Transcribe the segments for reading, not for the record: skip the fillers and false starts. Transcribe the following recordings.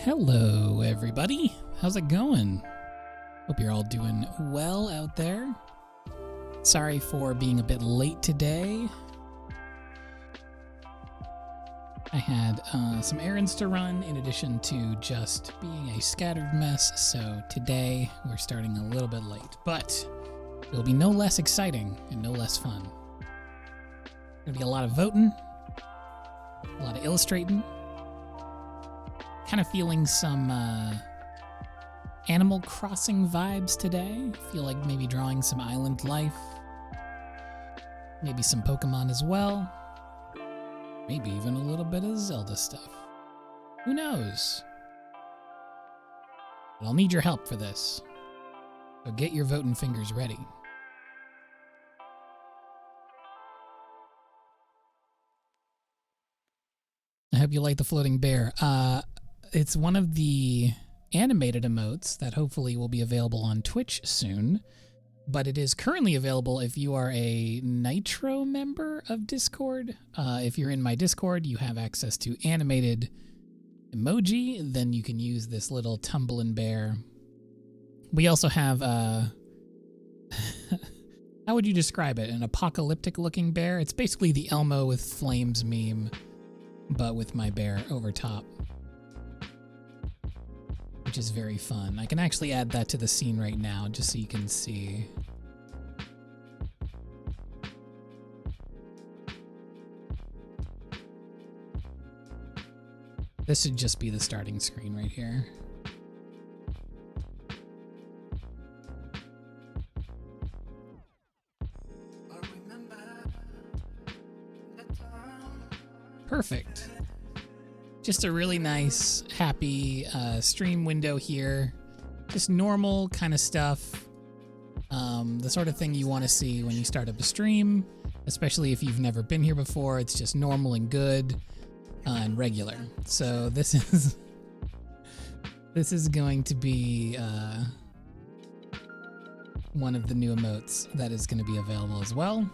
Hello, everybody. How's it going? Hope you're all doing well out there. Sorry for being a bit late today. I had some errands to run in addition to just being a scattered mess, so today we're starting a little bit late, but it'll be no less exciting and no less fun. Gonna be a lot of voting, a lot of illustrating. Kind of feeling some Animal Crossing vibes today. Feel like maybe drawing some island life. Maybe some Pokemon as well. Maybe even a little bit of Zelda stuff. Who knows? But I'll need your help for this. So get your voting fingers ready. I hope you like the floating bear. It's one of the animated emotes that hopefully will be available on Twitch soon, but it is currently available if you are a Nitro member of Discord. If you're in my Discord, you have access to animated emoji, then you can use this little tumbling bear. We also have, how would you describe it? An apocalyptic looking bear? It's basically the Elmo with flames meme, but with my bear over top, which is very fun. I can actually add that to the scene right now just so you can see. This should just be the starting screen right here. Perfect. Just a really nice, happy stream window here. Just normal kind of stuff. The sort of thing you want to see when you start up a stream, especially if you've never been here before. It's just normal and good and regular. So this is going to be one of the new emotes that is going to be available as well.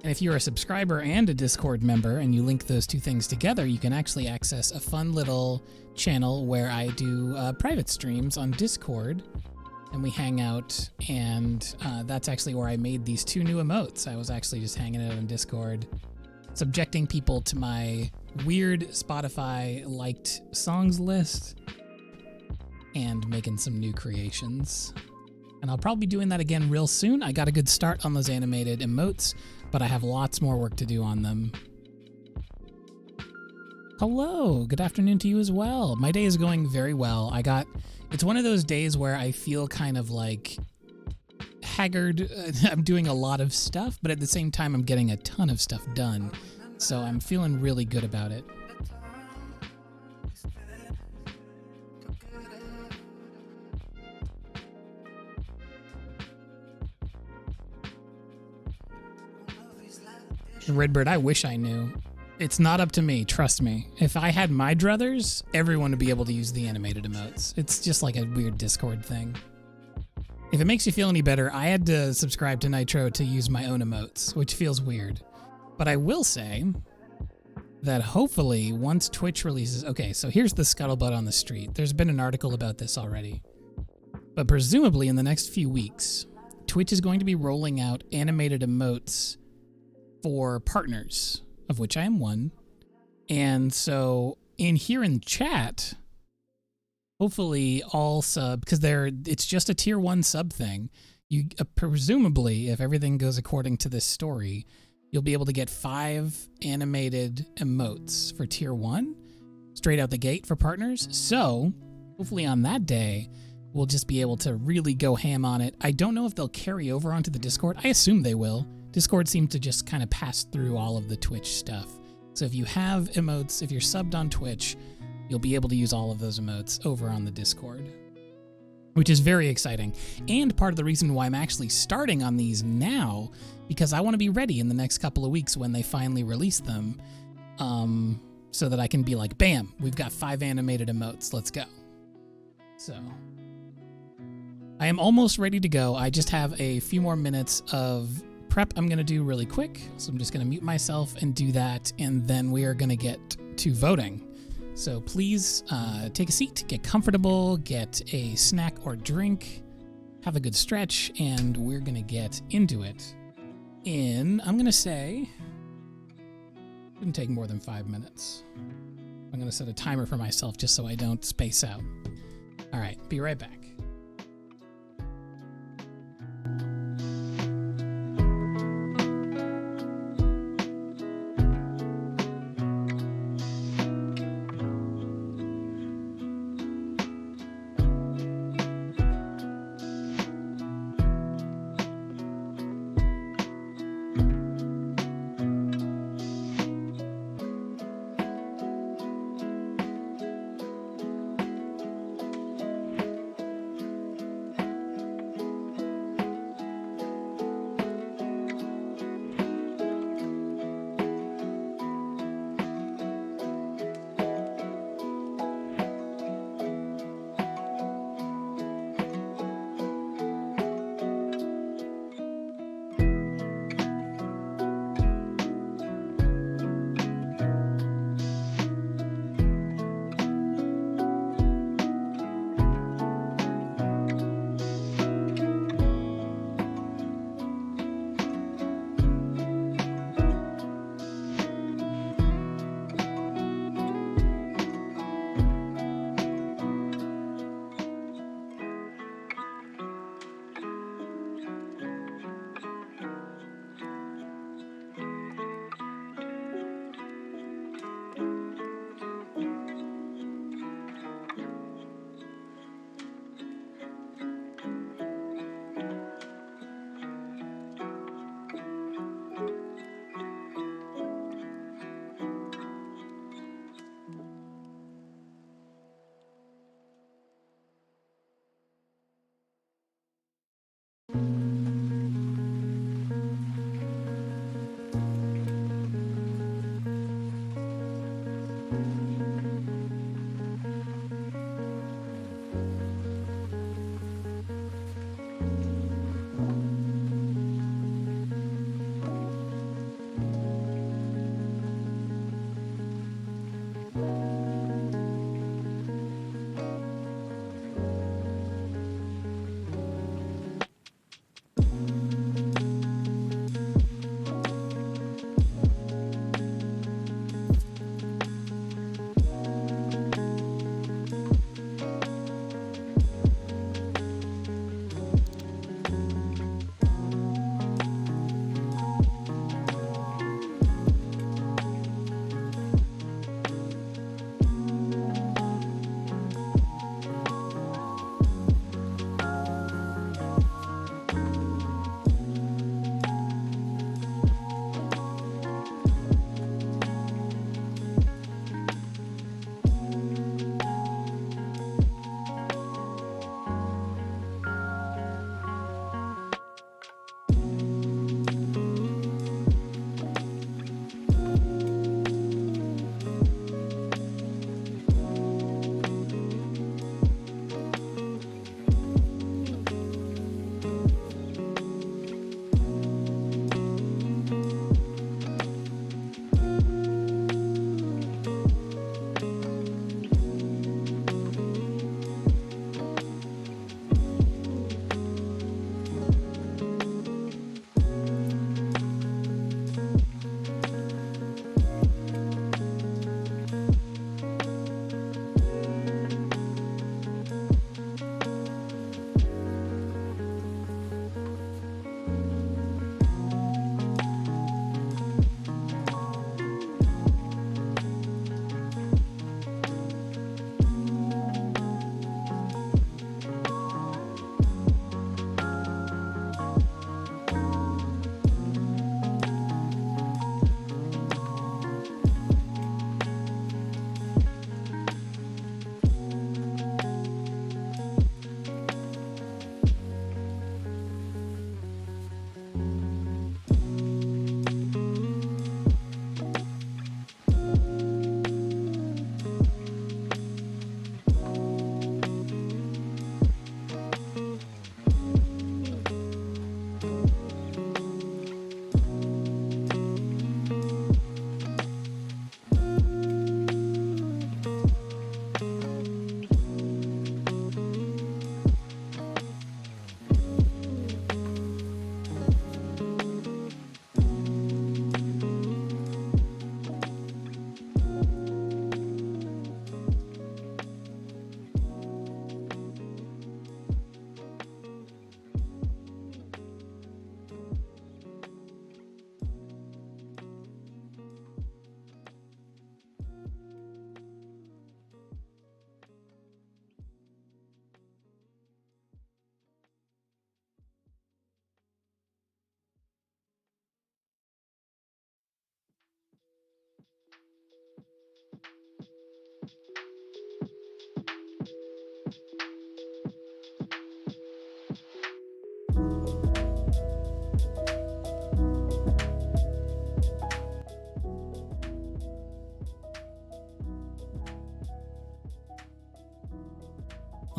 And if you're a subscriber and a Discord member and you link those two things together, you can actually access a fun little channel where I do private streams on Discord, and we hang out, and that's actually where I made these two new emotes. I was actually just hanging out on Discord, subjecting people to my weird Spotify-liked songs list and making some new creations. And I'll probably be doing that again real soon. I got a good start on those animated emotes, but I have lots more work to do on them. Hello, good afternoon to you as well. My day is going very well. It's one of those days where I feel kind of like haggard. I'm doing a lot of stuff, but at the same time, I'm getting a ton of stuff done. So I'm feeling really good about it. Redbird, I wish I knew. It's not up to me, trust me. If I had my druthers, everyone would be able to use the animated emotes. It's just like a weird Discord thing. If it makes you feel any better, I had to subscribe to Nitro to use my own emotes, which feels weird. But I will say that hopefully once Twitch releases... Okay, so here's the scuttlebutt on the street. There's been an article about this already. But presumably in the next few weeks, Twitch is going to be rolling out animated emotes for partners, of which I am one. And so in here in chat, hopefully all sub, because it's just a tier 1 sub thing. You presumably, if everything goes according to this story, you'll be able to get 5 animated emotes for tier 1 straight out the gate for partners. So hopefully on that day, we'll just be able to really go ham on it. I don't know if they'll carry over onto the Discord. I assume they will. Discord seemed to just kind of pass through all of the Twitch stuff. So if you have emotes, if you're subbed on Twitch, you'll be able to use all of those emotes over on the Discord, which is very exciting. And part of the reason why I'm actually starting on these now, because I want to be ready in the next couple of weeks when they finally release them, so that I can be like, bam, we've got 5 animated emotes, let's go. So I am almost ready to go. I just have a few more minutes of prep I'm going to do really quick. So I'm just going to mute myself and do that, and then we are going to get to voting. So please take a seat, get comfortable, get a snack or drink, have a good stretch, and we're going to get into it in, I'm going to say, it didn't take more than 5 minutes. I'm going to set a timer for myself just so I don't space out. All right, be right back.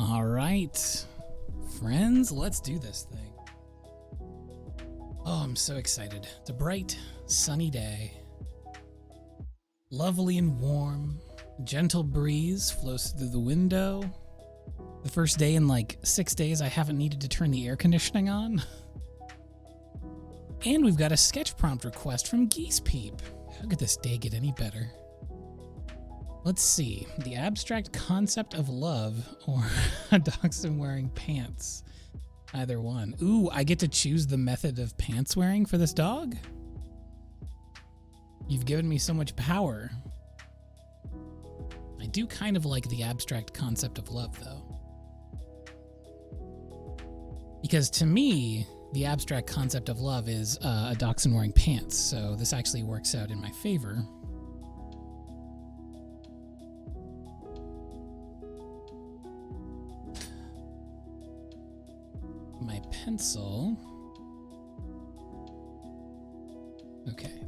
All right, friends, let's do this thing. Oh, I'm so excited. It's a bright, sunny day. Lovely and warm. A gentle breeze flows through the window. The first day in like 6 days I haven't needed to turn the air conditioning on. And we've got a sketch prompt request from Geese Peep. How could this day get any better? Let's see. The abstract concept of love or a dachshund wearing pants. Either one. Ooh, I get to choose the method of pants wearing for this dog? You've given me so much power. I do kind of like the abstract concept of love, though. Because to me, the abstract concept of love is a dachshund wearing pants, so this actually works out in my favor. My pencil. Okay,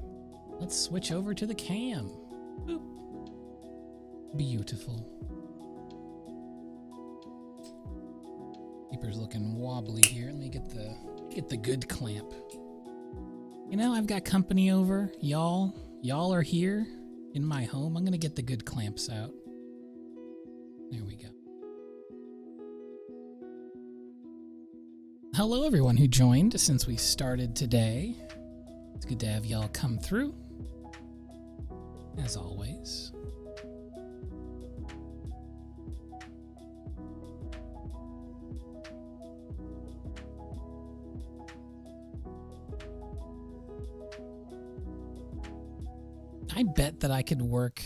let's switch over to the cam. Boop. Beautiful. Paper's looking wobbly here. Let me get the good clamp. You know, I've got company over. Y'all are here in my home. I'm gonna get the good clamps out. There we go. Hello, everyone who joined since we started today. It's good to have y'all come through, as always. I bet that I could work.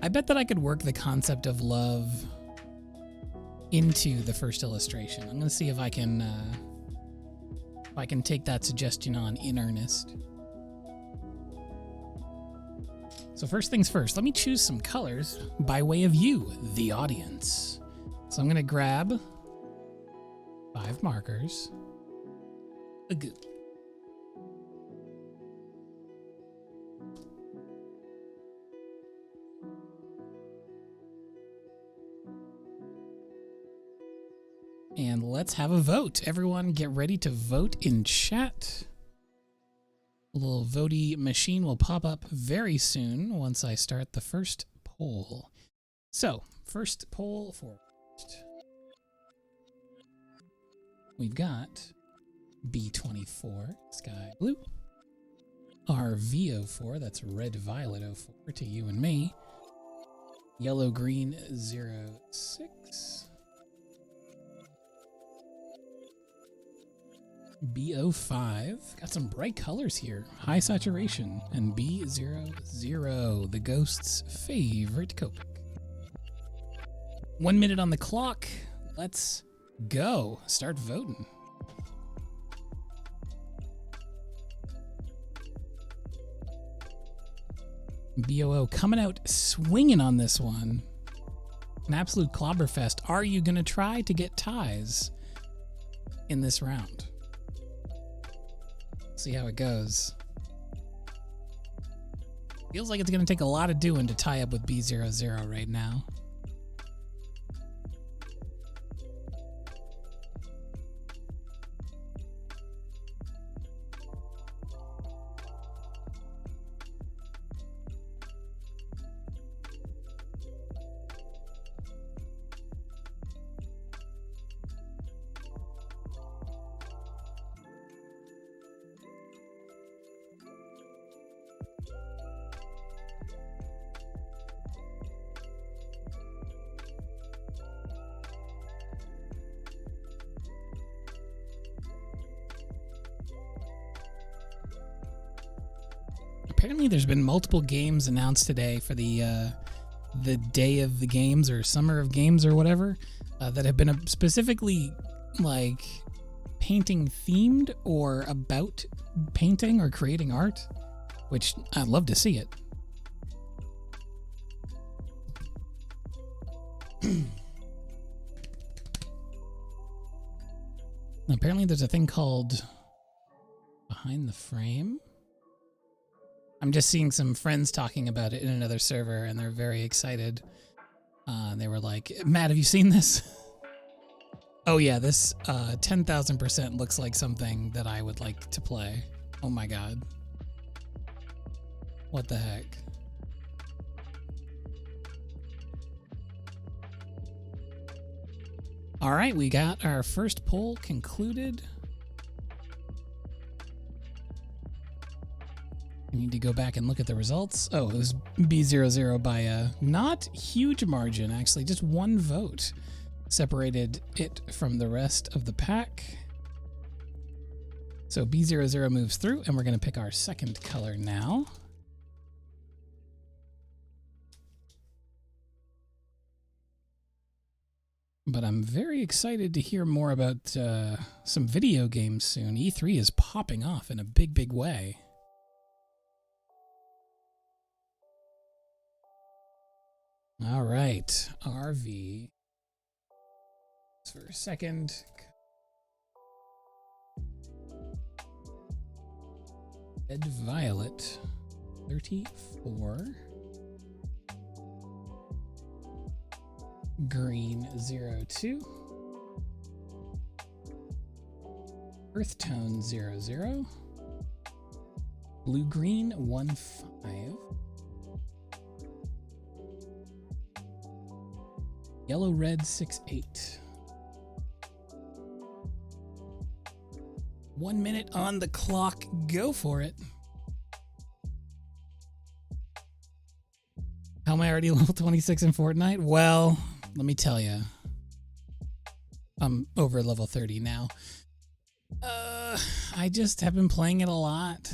I bet that I could work the concept of love into the first illustration. I'm gonna see if I can take that suggestion on in earnest. So first things first, let me choose some colors by way of you, the audience. So I'm gonna grab 5 markers. And let's have a vote. Everyone get ready to vote in chat. A little votey machine will pop up very soon once I start the first poll. So, first poll for we've got B24, sky blue. RV04, that's red violet 04 to you and me. Yellow green 06. B05, got some bright colors here. High saturation. And B00, the ghost's favorite Copic. 1 minute on the clock. Let's go. Start voting. BOO coming out swinging on this one. An absolute clobberfest. Are you going to try to get ties in this round? See how it goes. Feels like it's going to take a lot of doing to tie up with B00 right now. Apparently there's been multiple games announced today for the day of the games or summer of games or whatever that have been specifically like painting themed or about painting or creating art, which I'd love to see it. Apparently there's a thing called Behind the Frame. I'm just seeing some friends talking about it in another server, and they're very excited. They were like, Matt, have you seen this? Oh yeah, this 10,000% looks like something that I would like to play. Oh my god. What the heck? All right, we got our first poll concluded. I need to go back and look at the results. Oh, it was B00 by a not huge margin, actually, just one vote separated it from the rest of the pack. So B00 moves through, and we're going to pick our second color now. But I'm very excited to hear more about some video games soon. E3 is popping off in a big, big way. All right, RV. For a second. Red Violet, 34. Green 02. Earth Tone 00. Blue Green 15. Yellow Red 68. 1 minute on the clock. Go for it. How am I already level 26 in Fortnite? Well, let me tell you. I'm over level 30 now. I just have been playing it a lot.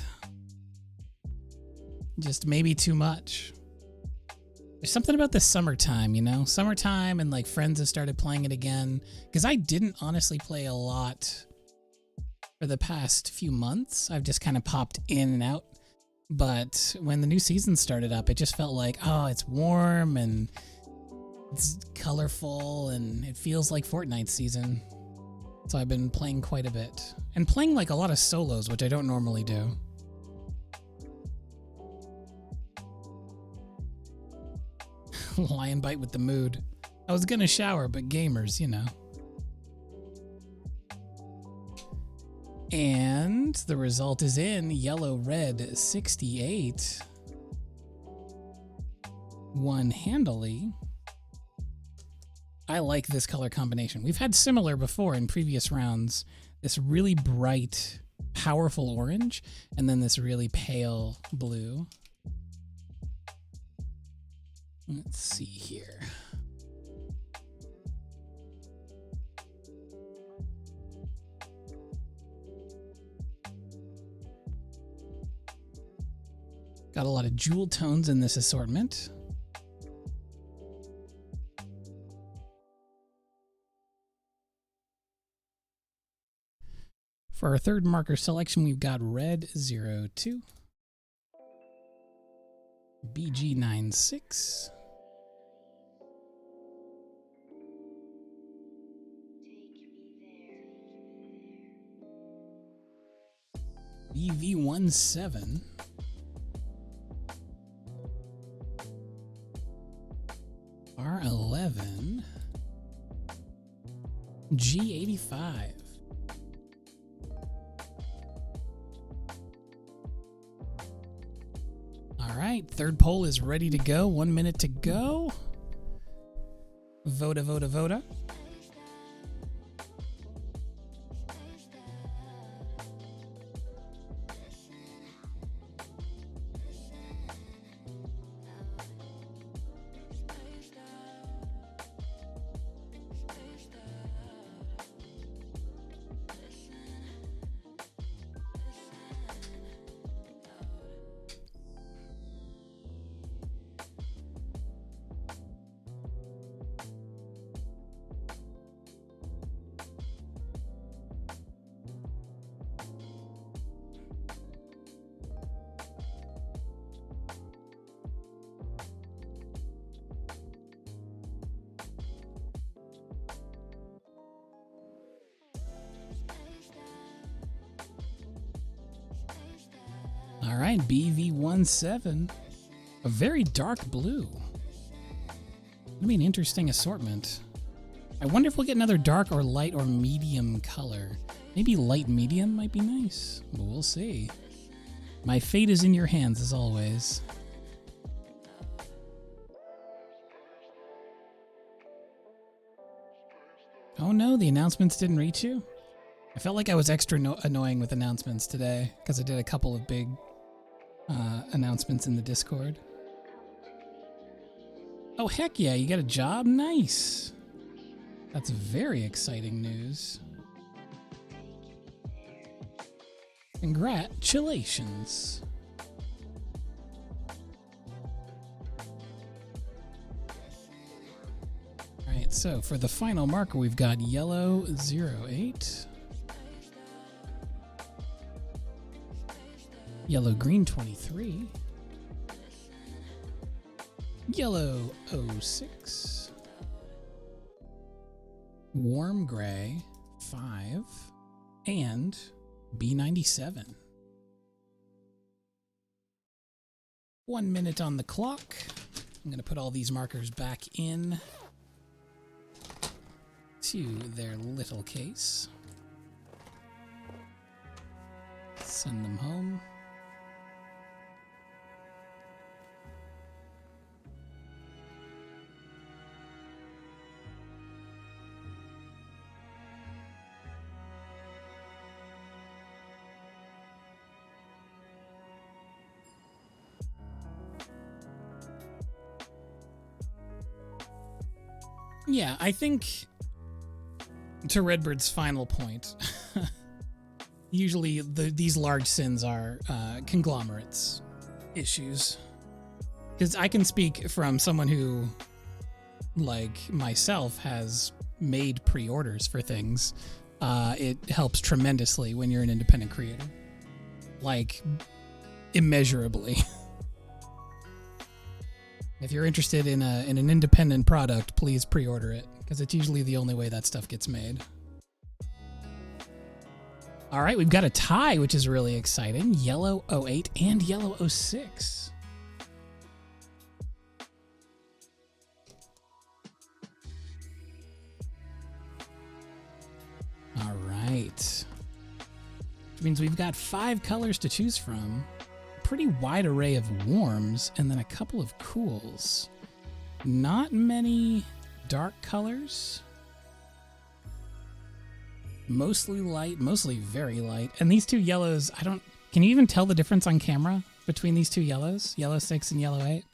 Just maybe too much. There's something about the summertime, you know? Summertime and like friends have started playing it again. Because I didn't honestly play a lot for the past few months. I've just kind of popped in and out. But when the new season started up, it just felt like, oh, it's warm and it's colorful and it feels like Fortnite season. So I've been playing quite a bit. And playing like a lot of solos, which I don't normally do. Lion bite with the mood. I was gonna shower, but gamers, you know. And the result is in. Yellow Red 68 won handily. I like this color combination. We've had similar before in previous rounds. This really bright, powerful orange, and then this really pale blue. Let's see here. Got a lot of jewel tones in this assortment. For our third marker selection, we've got Red 02, BG96, BV17, R11, G85. All right, third poll is ready to go. 1 minute to go. Voda, voda, voda. All right, BV17, a very dark blue. That'd be an interesting assortment. I wonder if we'll get another dark or light or medium color. Maybe light medium might be nice. But we'll see. My fate is in your hands as always. Oh no, the announcements didn't reach you? I felt like I was extra annoying with announcements today because I did a couple of big announcements in the Discord. Oh heck yeah, you got a job? Nice. That's very exciting news. Congratulations. Alright, so for the final marker, we've got yellow 08, yellow green 23, yellow 06, warm gray 5, and B97. 1 minute on the clock. I'm going to put all these markers back in to their little case. Send them home. Yeah, I think to Redbird's final point, usually these large sins are conglomerates issues. Because I can speak from someone who, like myself, has made pre-orders for things. It helps tremendously when you're an independent creator. Like, immeasurably. If you're interested in an independent product, please pre-order it, because it's usually the only way that stuff gets made. All right, we've got a tie, which is really exciting. Yellow 08 and yellow 06. All right. Which means we've got 5 colors to choose from. Pretty wide array of warms and then a couple of cools. Not many dark colors. Mostly light, mostly very light. And these two yellows, can you even tell the difference on camera between these two yellows? Yellow 6 and yellow 8?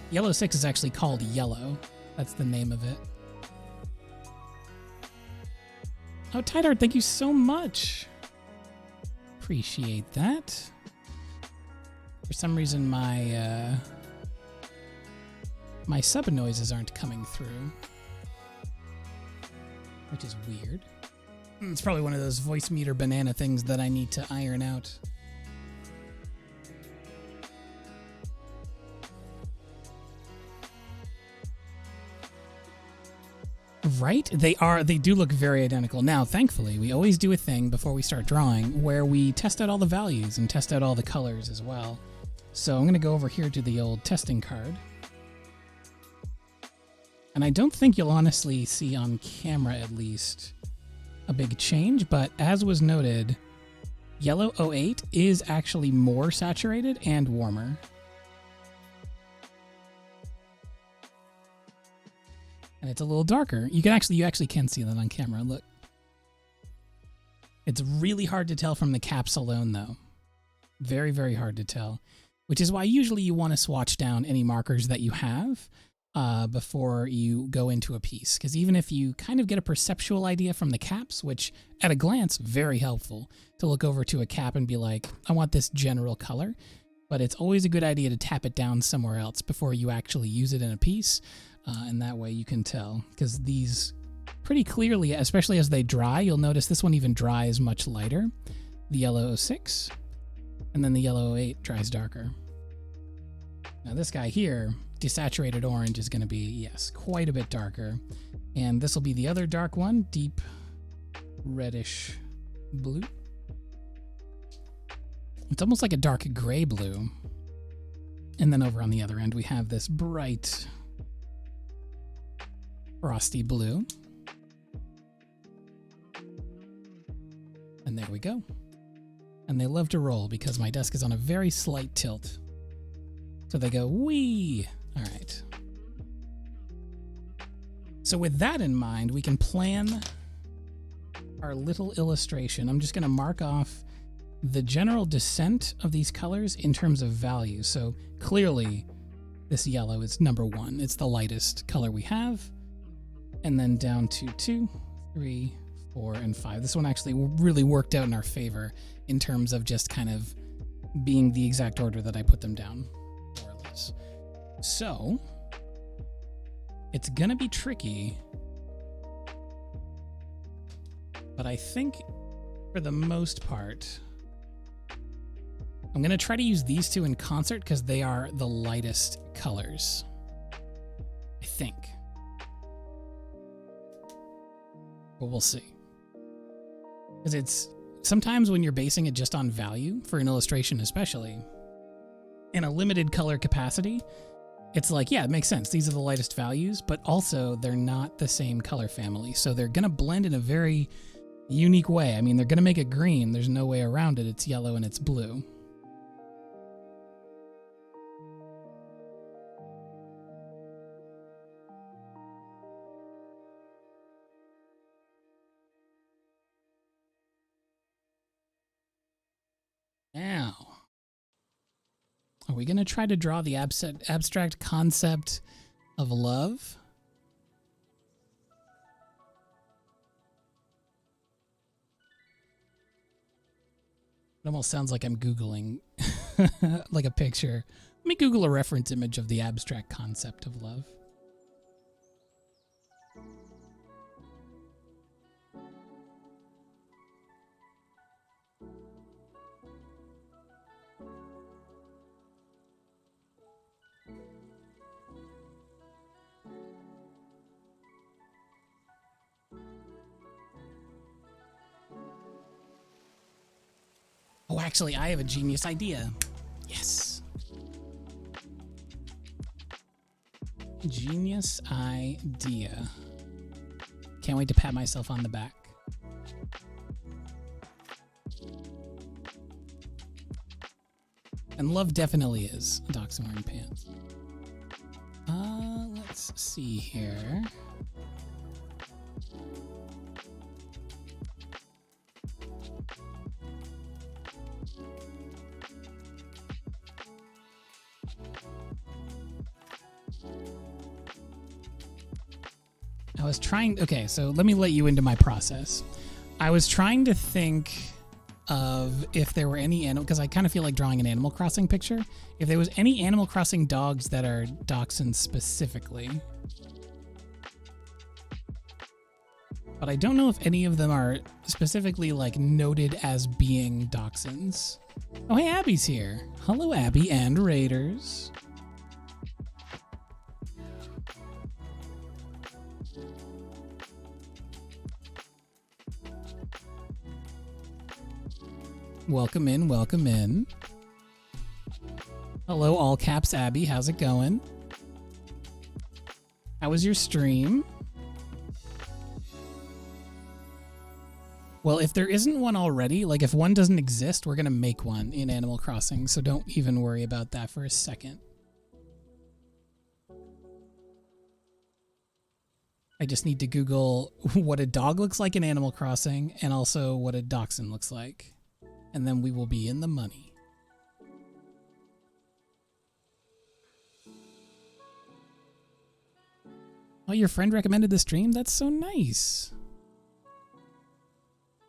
Yellow 6 is actually called yellow. That's the name of it. Oh, Tidart, thank you so much. Appreciate that. For some reason, my sub noises aren't coming through, which is weird. It's probably one of those voice meter banana things that I need to iron out. Right? They do look very identical. Now, thankfully, we always do a thing before we start drawing where we test out all the values and test out all the colors as well. So I'm going to go over here to the old testing card. And I don't think you'll honestly see on camera, at least, a big change. But as was noted, yellow 08 is actually more saturated and warmer. And it's a little darker. You actually can see that on camera. Look. It's really hard to tell from the caps alone, though. Very, very hard to tell. Which is why usually you want to swatch down any markers that you have before you go into a piece. Because even if you kind of get a perceptual idea from the caps, which at a glance, very helpful to look over to a cap and be like, I want this general color. But it's always a good idea to tap it down somewhere else before you actually use it in a piece. And that way you can tell. Because these pretty clearly, especially as they dry, you'll notice this one even dries much lighter. The yellow 06. And then the yellow 08 dries darker. Now this guy here, desaturated orange, is going to be, yes, quite a bit darker. And this will be the other dark one, deep reddish blue. It's almost like a dark gray blue. And then over on the other end, we have this bright frosty blue. And there we go. And they love to roll because my desk is on a very slight tilt. So they go, wee! All right. So with that in mind, we can plan our little illustration. I'm just going to mark off the general descent of these colors in terms of value. So clearly, this yellow is number 1. It's the lightest color we have. And then down to 2, 3, 4, and 5. This one actually really worked out in our favor in terms of just kind of being the exact order that I put them down, more or less. So, it's gonna be tricky, but I think for the most part, I'm gonna try to use these two in concert because they are the lightest colors, I think. But we'll see. Because it's sometimes when you're basing it just on value, for an illustration especially, in a limited color capacity, it's like, yeah, it makes sense. These are the lightest values, but also they're not the same color family. So they're going to blend in a very unique way. I mean, they're going to make it green. There's no way around it. It's yellow and it's blue. Now, are we going to try to draw the abstract concept of love? It almost sounds like I'm Googling like a picture. Let me Google a reference image of the abstract concept of love. Oh, actually, I have a genius idea. Yes. Genius idea. Can't wait to pat myself on the back. And love definitely is a dachshund wearing pants. Let's see here. I was trying, okay, so let me let you into my process. I was trying to think of if there were any animal, because I kind of feel like drawing an Animal Crossing picture. If there was any Animal Crossing dogs that are dachshunds specifically. But I don't know if any of them are specifically like noted as being dachshunds. Oh, hey, Abby's here. Hello, Abby and Raiders. Welcome in, welcome in. Hello, all caps Abby. How's it going? How was your stream? Well, if there isn't one already, like if one doesn't exist, we're going to make one in Animal Crossing, so don't even worry about that for a second. I just need to Google what a dog looks like in Animal Crossing and also what a dachshund looks like. And then we will be in the money. Oh, your friend recommended the stream? That's so nice.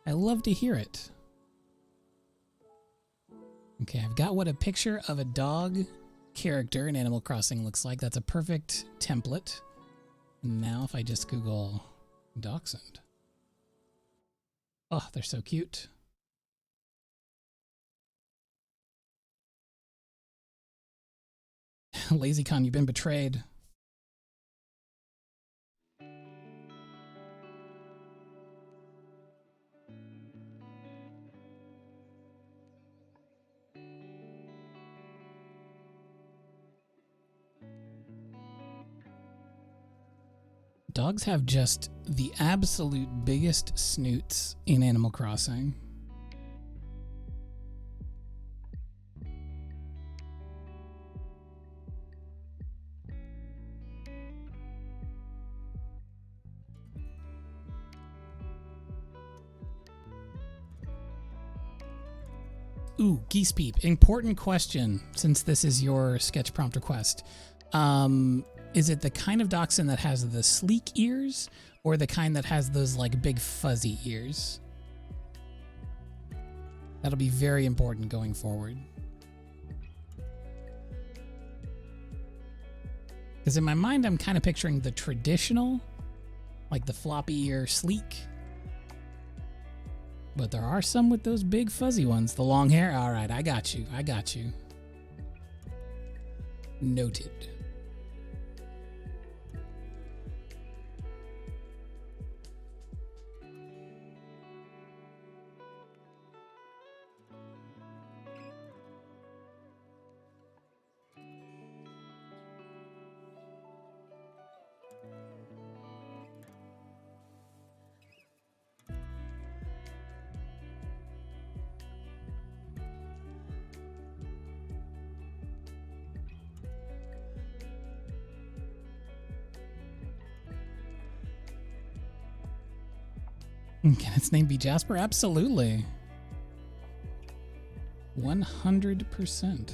I love to hear it. Okay, I've got what a picture of a dog character in Animal Crossing looks like. That's a perfect template. And now if I just Google dachshund. Oh, they're so cute. LazyCon, you've been betrayed. Dogs have just the absolute biggest snoots in Animal Crossing. Ooh, Geese Peep. Important question, since this is your sketch prompt request. Is it the kind of dachshund that has the sleek ears, or the kind that has those like big fuzzy ears? That'll be very important going forward. Because in my mind, I'm kind of picturing the traditional, like the floppy ear sleek. But there are some with those big fuzzy ones. The long hair? All right, I got you. I got you. Noted. Can its name be Jasper? Absolutely. 100%.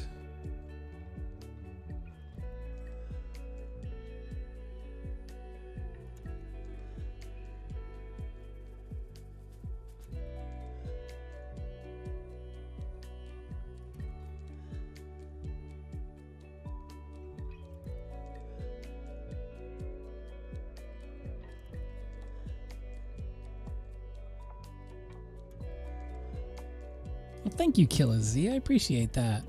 Well, thank you, Killa Z. I appreciate that.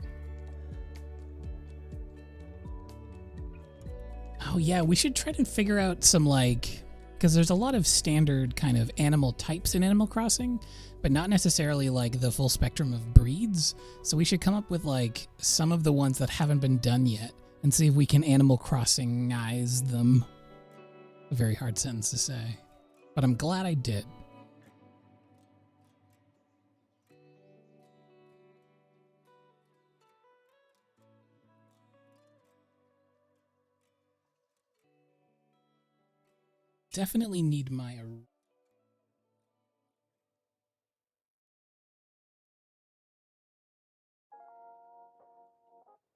Oh yeah, we should try to figure out some like, because there's a lot of standard kind of animal types in Animal Crossing, but not necessarily like the full spectrum of breeds. So we should come up with like some of the ones that haven't been done yet and see if we can Animal Crossing-ize them. A very hard sentence to say, but I'm glad I did. Definitely need my...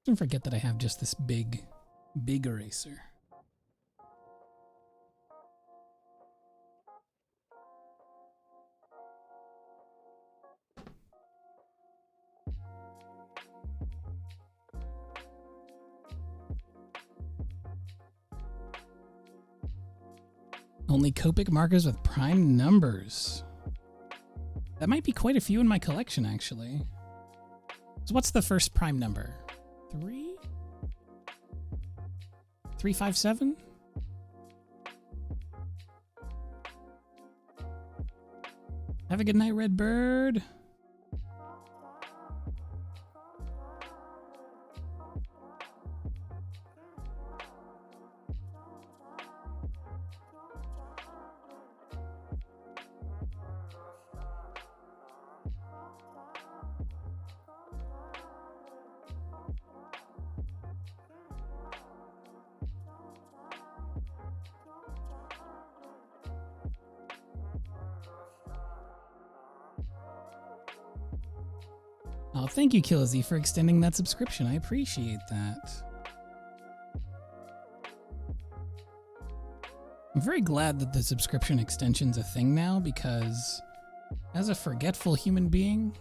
Don't forget that I have just this big eraser. Only Copic markers with prime numbers. That might be quite a few in my collection, actually. So what's the first prime number? 3? 357? Have a good night, Red Bird. Oh, thank you, Killaz, for extending that subscription. I appreciate that. I'm very glad that the subscription extension's a thing now, because as a forgetful human being,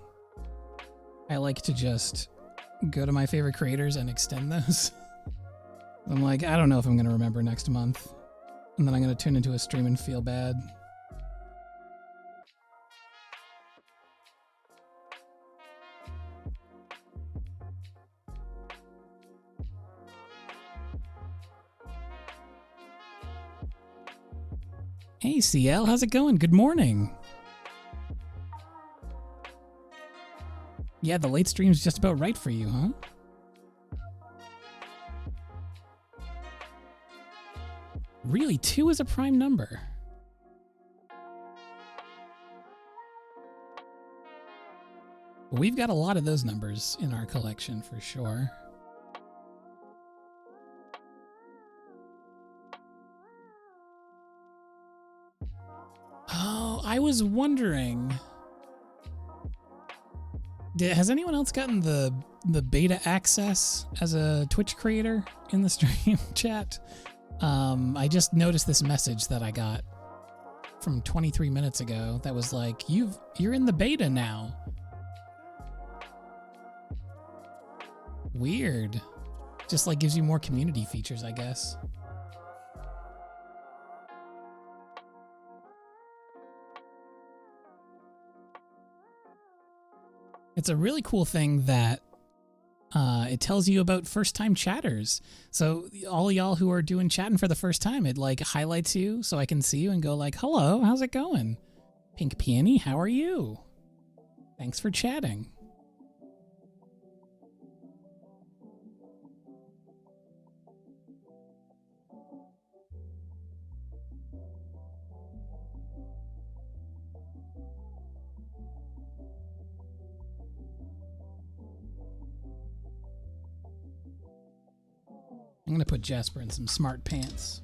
I like to just go to my favorite creators and extend those. I'm like, I don't know if I'm going to remember next month. And then I'm going to tune into a stream and feel bad. Hey, CL, how's it going? Good morning. Yeah, the late stream's just about right for you, huh? Really, 2 is a prime number. We've got a lot of those numbers in our collection for sure. Oh, I was wondering. Has anyone else gotten the beta access as a Twitch creator in the stream chat? I just noticed this message that I got from 23 minutes ago that was like, you're in the beta now. Weird. Just like gives you more community features, I guess. It's a really cool thing that it tells you about first-time chatters. So all y'all who are doing chatting for the first time, it like highlights you so I can see you and go like, hello, how's it going? Pink Peony, how are you? Thanks for chatting. I'm going to put Jasper in some smart pants.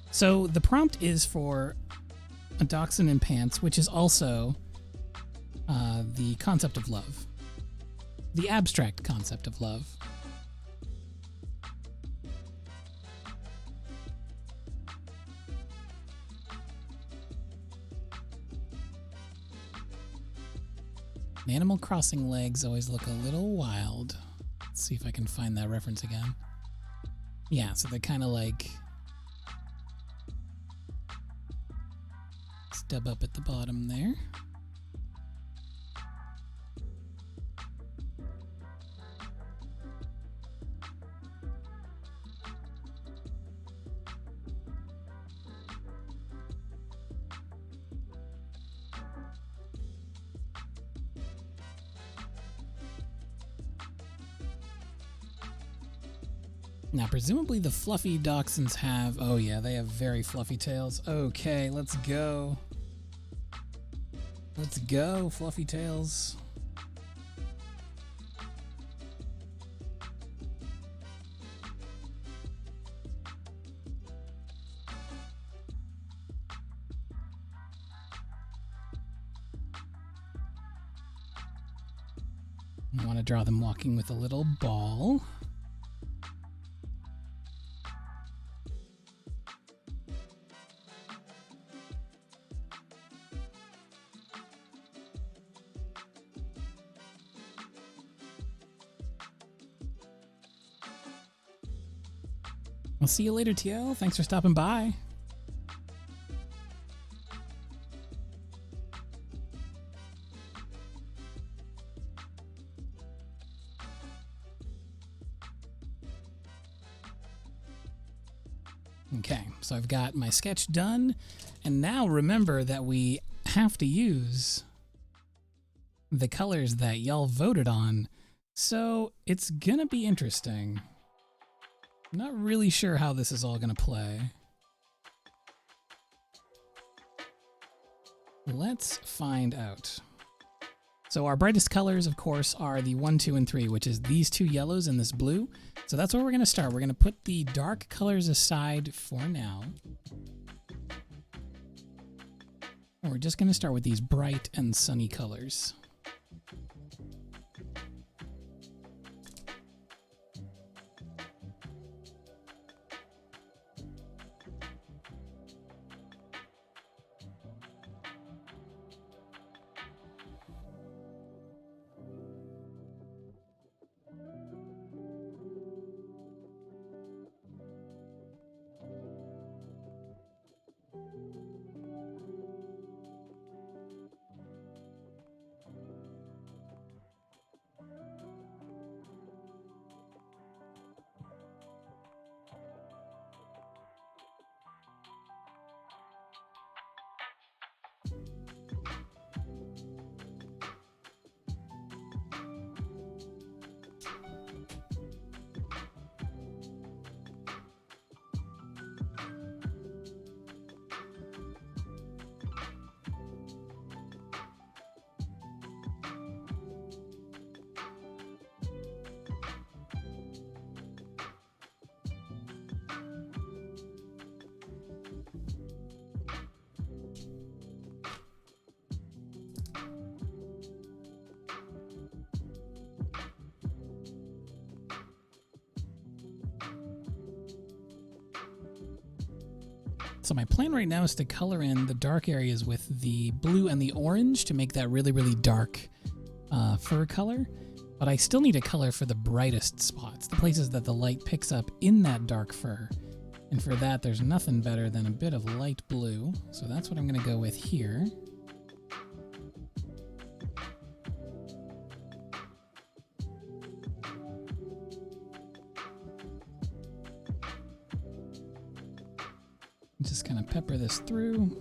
So the prompt is for a dachshund in pants, which is also the concept of love. The abstract concept of love. Animal Crossing legs always look a little wild. Let's see if I can find that reference again. Yeah, so they're kind of like stub up at the bottom there. Now, presumably the fluffy dachshunds have... Oh, yeah, they have very fluffy tails. Okay, let's go. Let's go, fluffy tails. I want to draw them walking with a little ball. I'll see you later, TL. Thanks for stopping by. Okay, so I've got my sketch done, and now remember that we have to use the colors that y'all voted on, so it's gonna be interesting. I'm not really sure how this is all gonna play. Let's find out. So our brightest colors, of course, are the 1, 2, and 3, which is these 2 yellows and this blue. So that's where we're gonna start. We're gonna put the dark colors aside for now. And we're just gonna start with these bright and sunny colors. So my plan right now is to color in the dark areas with the blue and the orange to make that really, really dark fur color. But I still need a color for the brightest spots, the places that the light picks up in that dark fur. And for that, there's nothing better than a bit of light blue. So that's what I'm going to go with here. Just kind of pepper this through.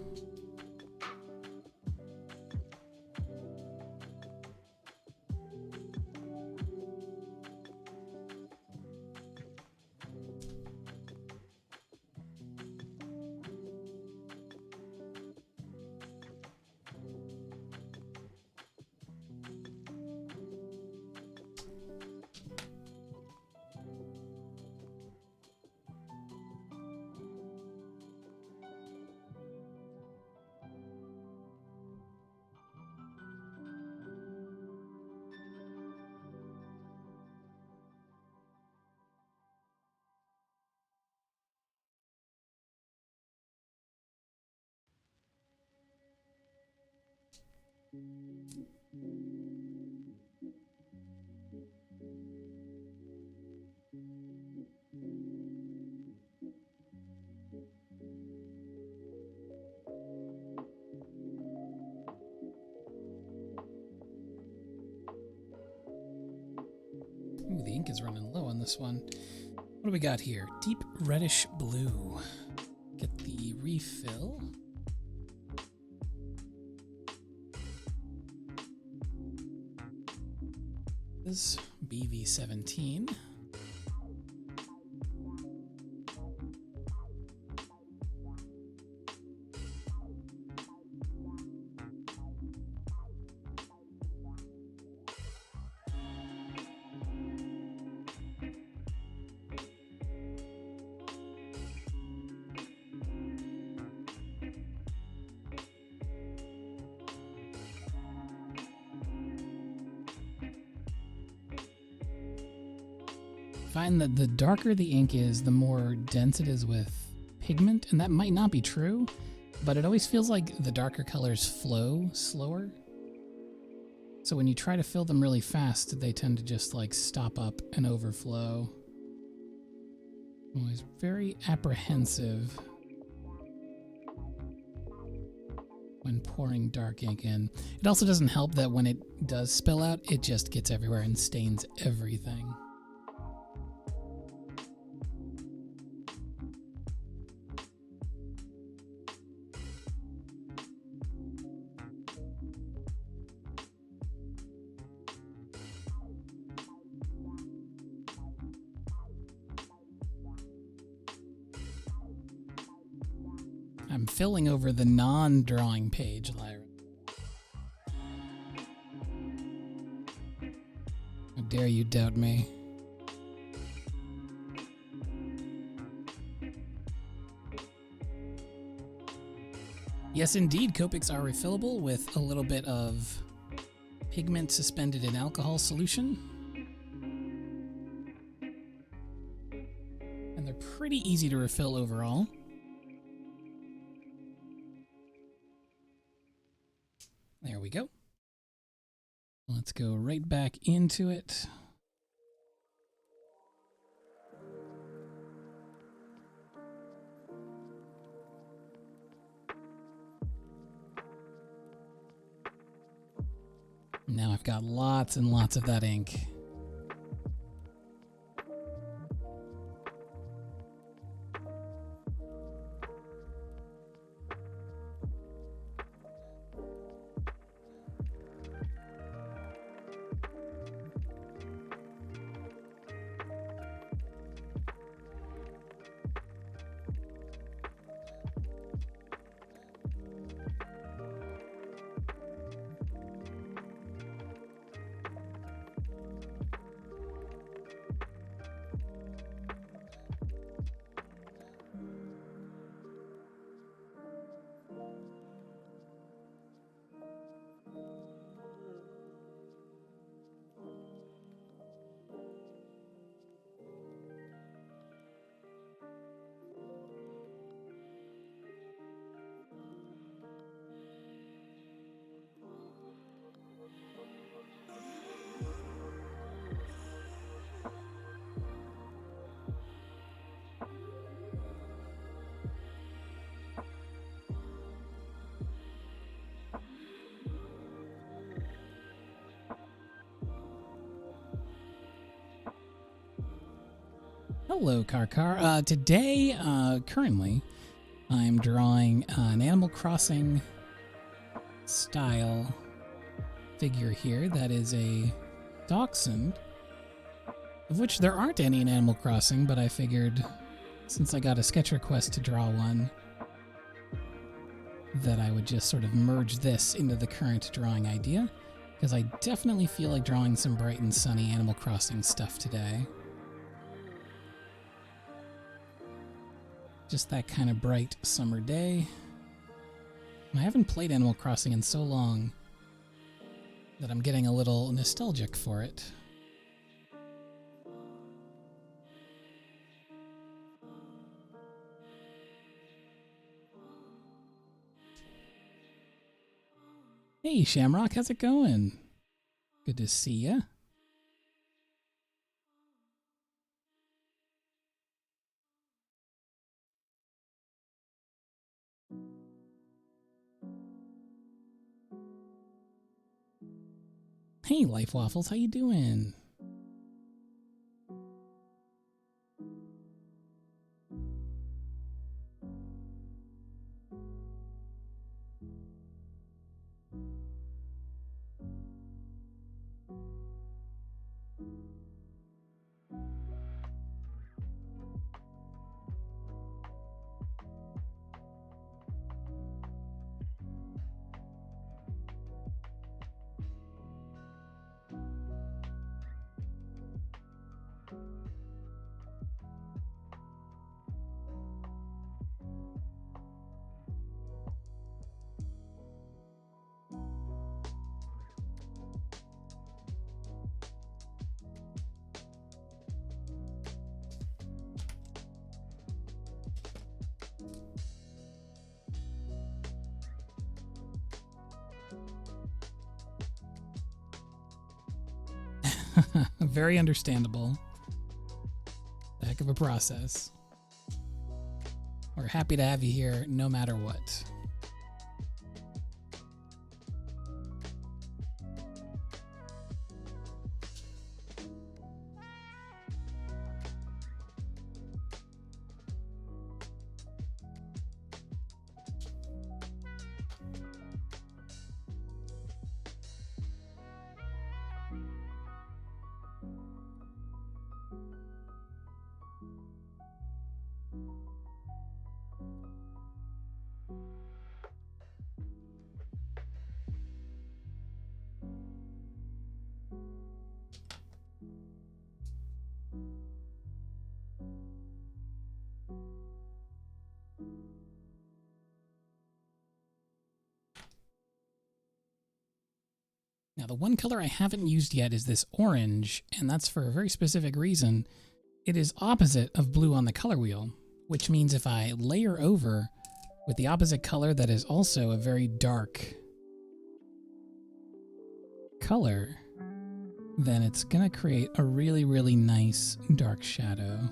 Ooh, the ink is running low on this one. What do we got here? Deep reddish blue. Get the refill. This is BV17. Find that the darker the ink is, the more dense it is with pigment, and that might not be true, but it always feels like the darker colors flow slower. So when you try to fill them really fast, they tend to just like stop up and overflow. I'm always very apprehensive when pouring dark ink in. It also doesn't help that when it does spill out, it just gets everywhere and stains everything. I'm filling over the non-drawing page, Lyra. How dare you doubt me? Yes, indeed, Copics are refillable with a little bit of pigment suspended in alcohol solution. And they're pretty easy to refill overall. There we go. Let's go right back into it. Now I've got lots and lots of that ink. Hello, Karkar. Today, currently, I'm drawing an Animal Crossing style figure here that is a dachshund, of which there aren't any in Animal Crossing, but I figured since I got a sketch request to draw one, that I would just sort of merge this into the current drawing idea, because I definitely feel like drawing some bright and sunny Animal Crossing stuff today. Just that kind of bright summer day. I haven't played Animal Crossing in so long that I'm getting a little nostalgic for it. Hey Shamrock, how's it going? Good to see ya. Hey Life Waffles, how you doing? Very understandable. Heck of a process. We're happy to have you here no matter what. Now, the one color I haven't used yet is this orange, and that's for a very specific reason. It is opposite of blue on the color wheel, which means if I layer over with the opposite color that is also a very dark color, then it's going to create a really, really nice dark shadow.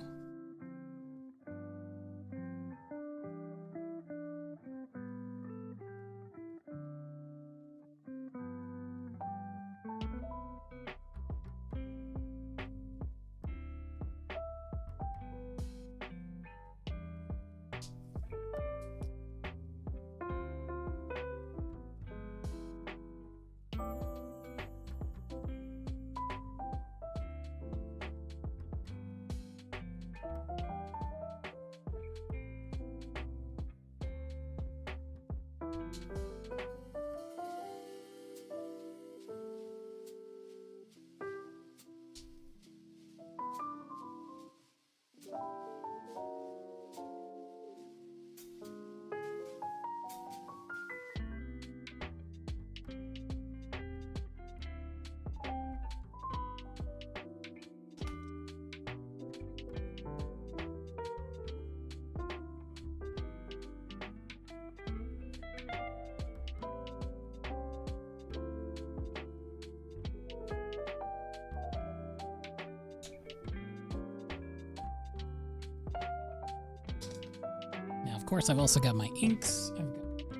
Of course, I've also got my inks. I've got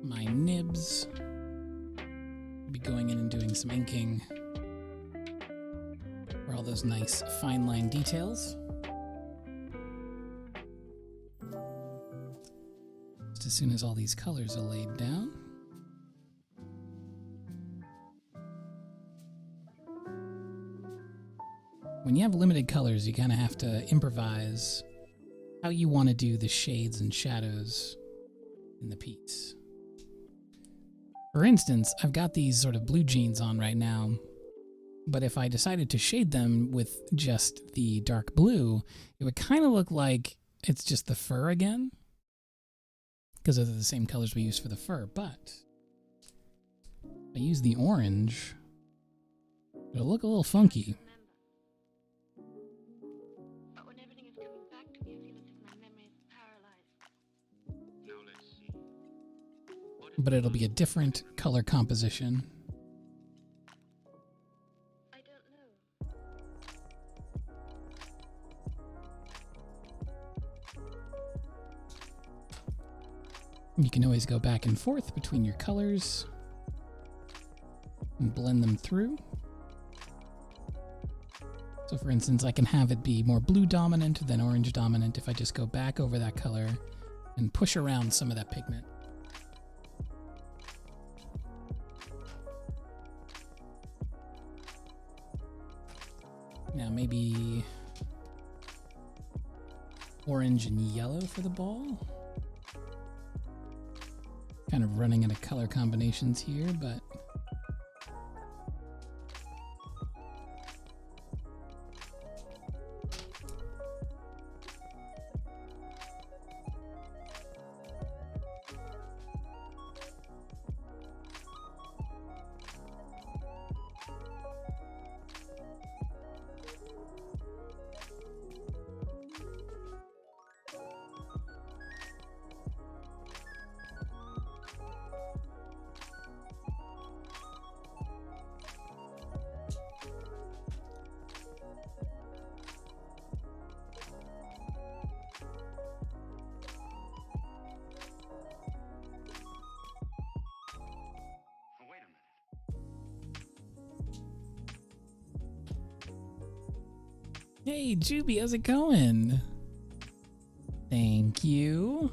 my nibs. I'll be going in and doing some inking for all those nice fine line details. as soon as all these colors are laid down. When you have limited colors, you kind of have to improvise how you want to do the shades and shadows in the piece. For instance, I've got these sort of blue jeans on right now, but if I decided to shade them with just the dark blue, it would kind of look like it's just the fur again, because they're the same colors we use for the fur. But if I use the orange, it'll look a little funky. But it'll be a different color composition. I don't know. You can always go back and forth between your colors and blend them through. So for instance, I can have it be more blue dominant than orange dominant if I just go back over that color and push around some of that pigment. Now maybe orange and yellow for the ball. Kind of running out of color combinations here, but hey, Juby, how's it going? Thank you.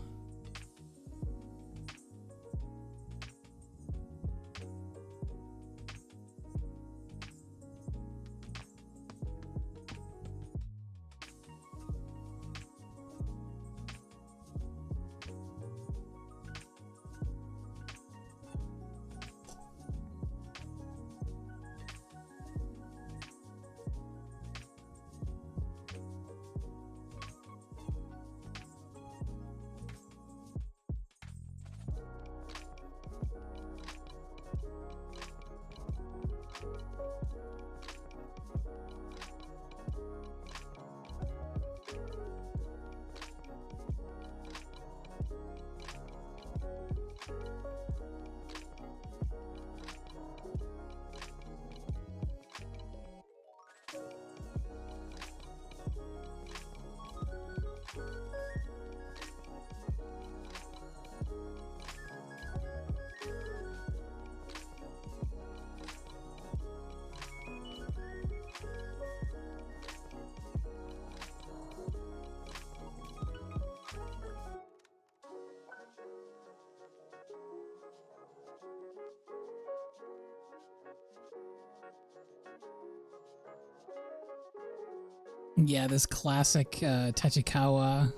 Yeah, this classic Tachikawa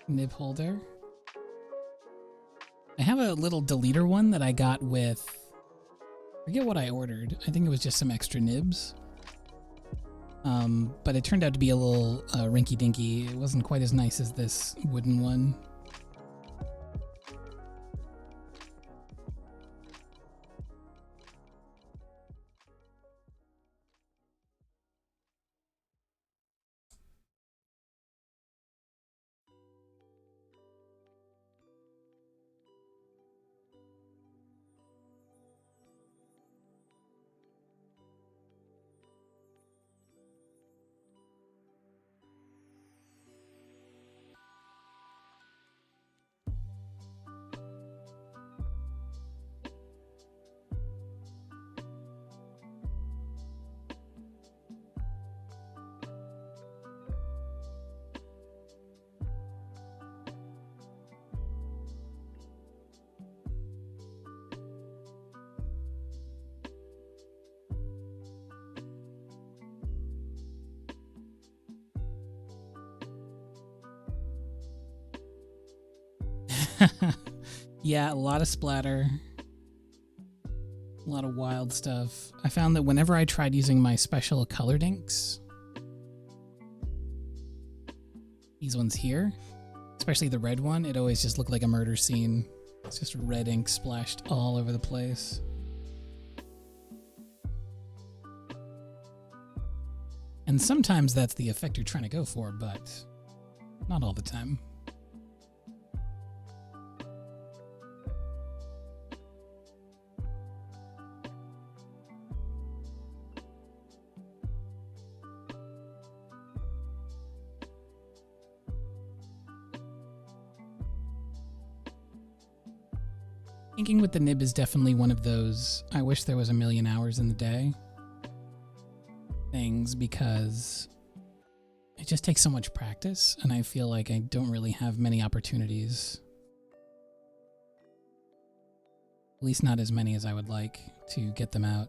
nib holder. I have a little deleter one that I got with, I forget what I ordered. I think it was just some extra nibs. But it turned out to be a little rinky-dinky. It wasn't quite as nice as this wooden one. Yeah, a lot of splatter. A lot of wild stuff. I found that whenever I tried using my special colored inks, these ones here, especially the red one, it always just looked like a murder scene. It's just red ink splashed all over the place. And sometimes that's the effect you're trying to go for, but not all the time. Inking with the nib is definitely one of those I wish there was a million hours in the day things, because it just takes so much practice, and I feel like I don't really have many opportunities. At least not as many as I would like to get them out.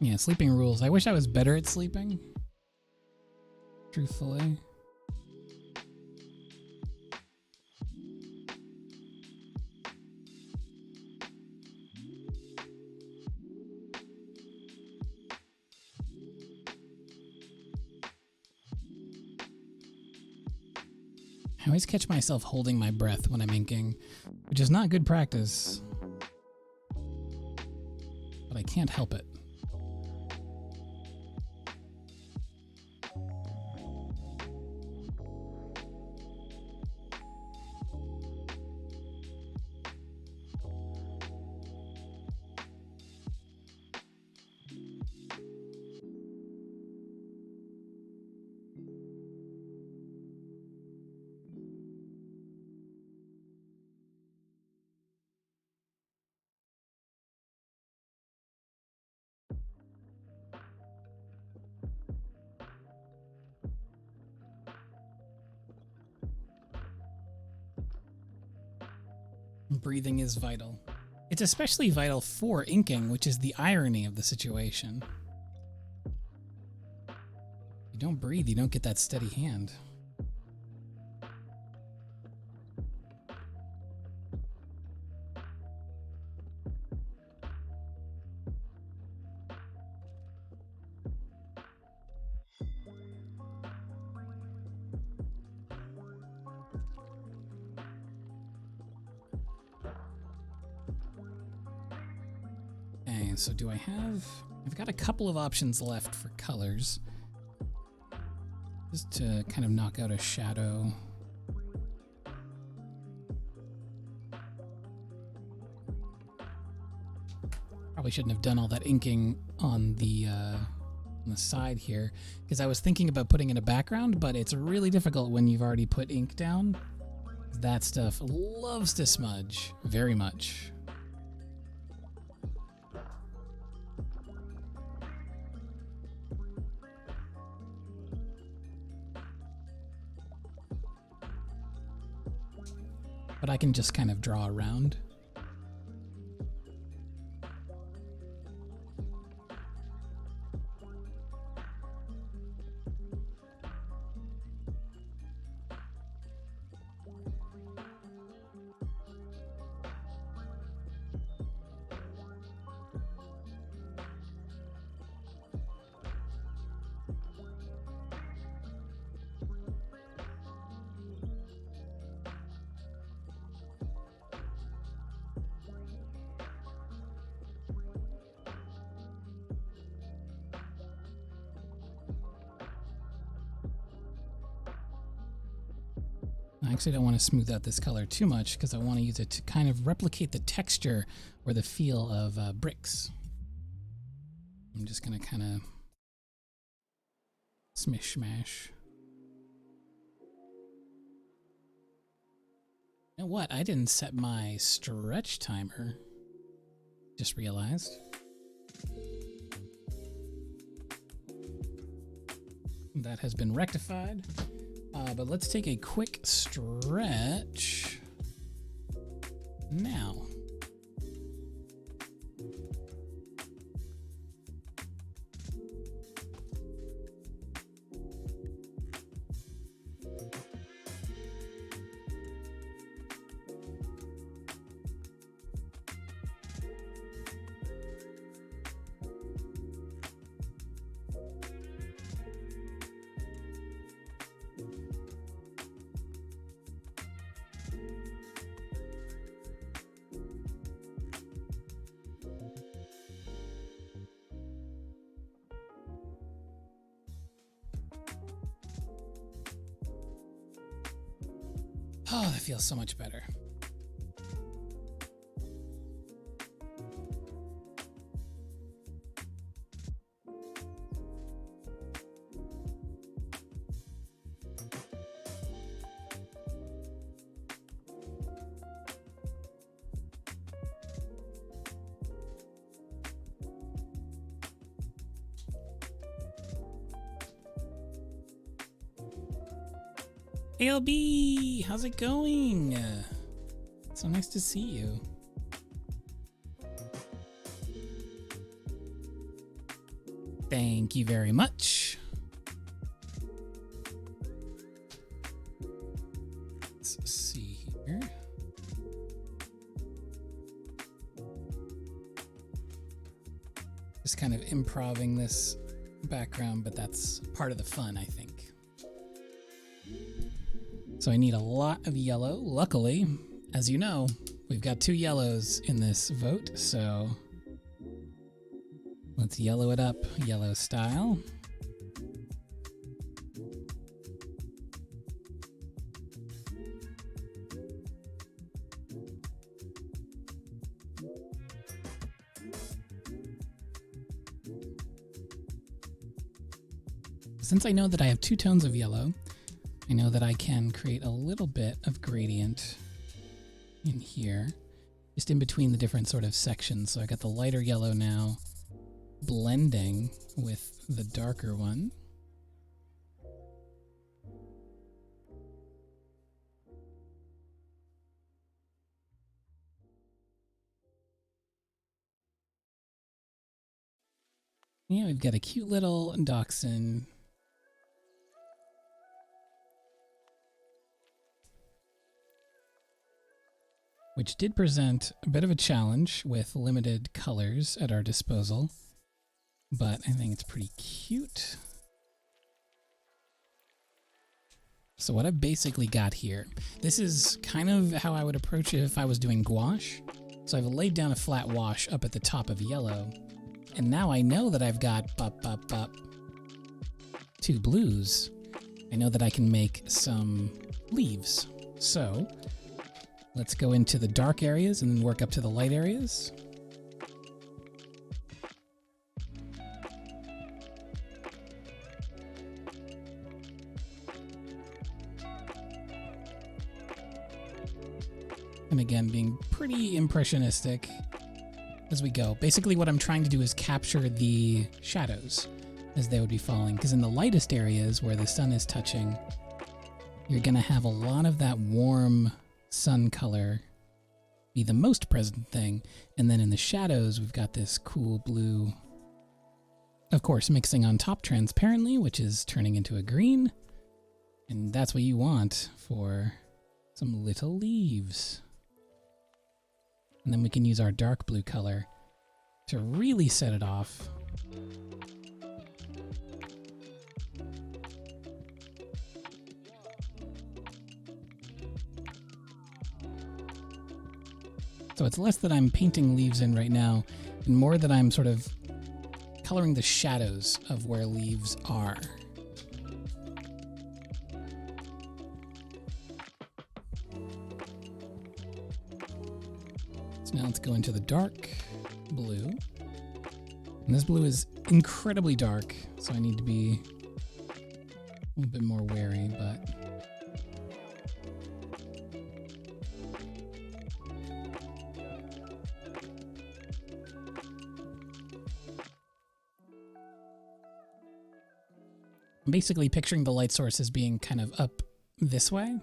Yeah, sleeping rules. I wish I was better at sleeping, truthfully. I always catch myself holding my breath when I'm inking, which is not good practice, but I can't help it. Breathing is vital. It's especially vital for inking, which is the irony of the situation. You don't breathe, you don't get that steady hand. Okay, so do I have... I've got a couple of options left for colors. Just to kind of knock out a shadow. Probably shouldn't have done all that inking on the side here, because I was thinking about putting in a background, but it's really difficult when you've already put ink down. That stuff loves to smudge very much. But I can just kind of draw around. I actually don't want to smooth out this color too much because I want to use it to kind of replicate the texture or the feel of bricks. I'm just going to kind of smish smash. You know what? I didn't set my stretch timer. Just realized. That has been rectified. But let's take a quick stretch now. Oh, that feels so much better. ALB, how's it going? So nice to see you. Thank you very much. Let's see here. Just kind of improvising this background, but that's part of the fun, I think. So I need a lot of yellow. Luckily, as you know, we've got 2 yellows in this vote, so let's yellow it up, yellow style. Since I know that I have 2 tones of yellow, I know that I can create a little bit of gradient in here, just in between the different sort of sections. So I got the lighter yellow now blending with the darker one. Yeah, we've got a cute little dachshund. Which did present a bit of a challenge with limited colors at our disposal, but I think it's pretty cute. So what I've basically got here, this is kind of how I would approach it if I was doing gouache. So I've laid down a flat wash up at the top of yellow, and now I know that I've got 2 blues. I know that I can make some leaves. So let's go into the dark areas and then work up to the light areas. And again, being pretty impressionistic as we go. Basically what I'm trying to do is capture the shadows as they would be falling, because in the lightest areas where the sun is touching, you're going to have a lot of that warm sun color be the most present thing, and then in the shadows we've got this cool blue, of course mixing on top transparently, which is turning into a green, and that's what you want for some little leaves. And then we can use our dark blue color to really set it off. So it's less that I'm painting leaves in right now, and more that I'm sort of coloring the shadows of where leaves are. Now let's go into the dark blue. And this blue is incredibly dark, so I need to be a little bit more wary, but... I'm basically picturing the light source as being kind of up this way.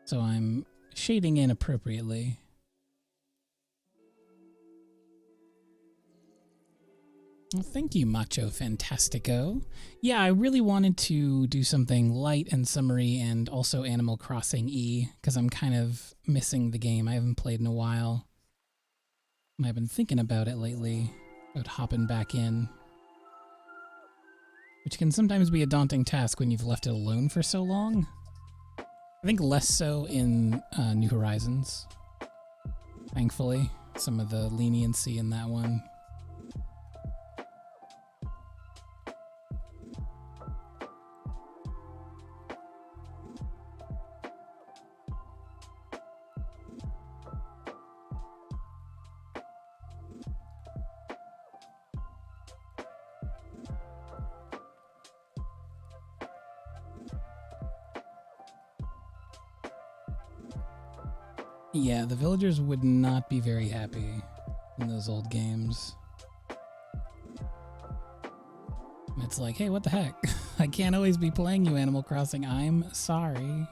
So I'm shading in appropriately. Well, thank you, Macho Fantastico. Yeah, I really wanted to do something light and summery and also Animal Crossing-y, because I'm kind of missing the game. I haven't played in a while. And I've been thinking about it lately, about hopping back in. Which can sometimes be a daunting task when you've left it alone for so long. I think less so in New Horizons. Thankfully, some of the leniency in that one. Yeah, the villagers would not be very happy in those old games. It's like, hey, what the heck? I can't always be playing you, Animal Crossing. I'm sorry.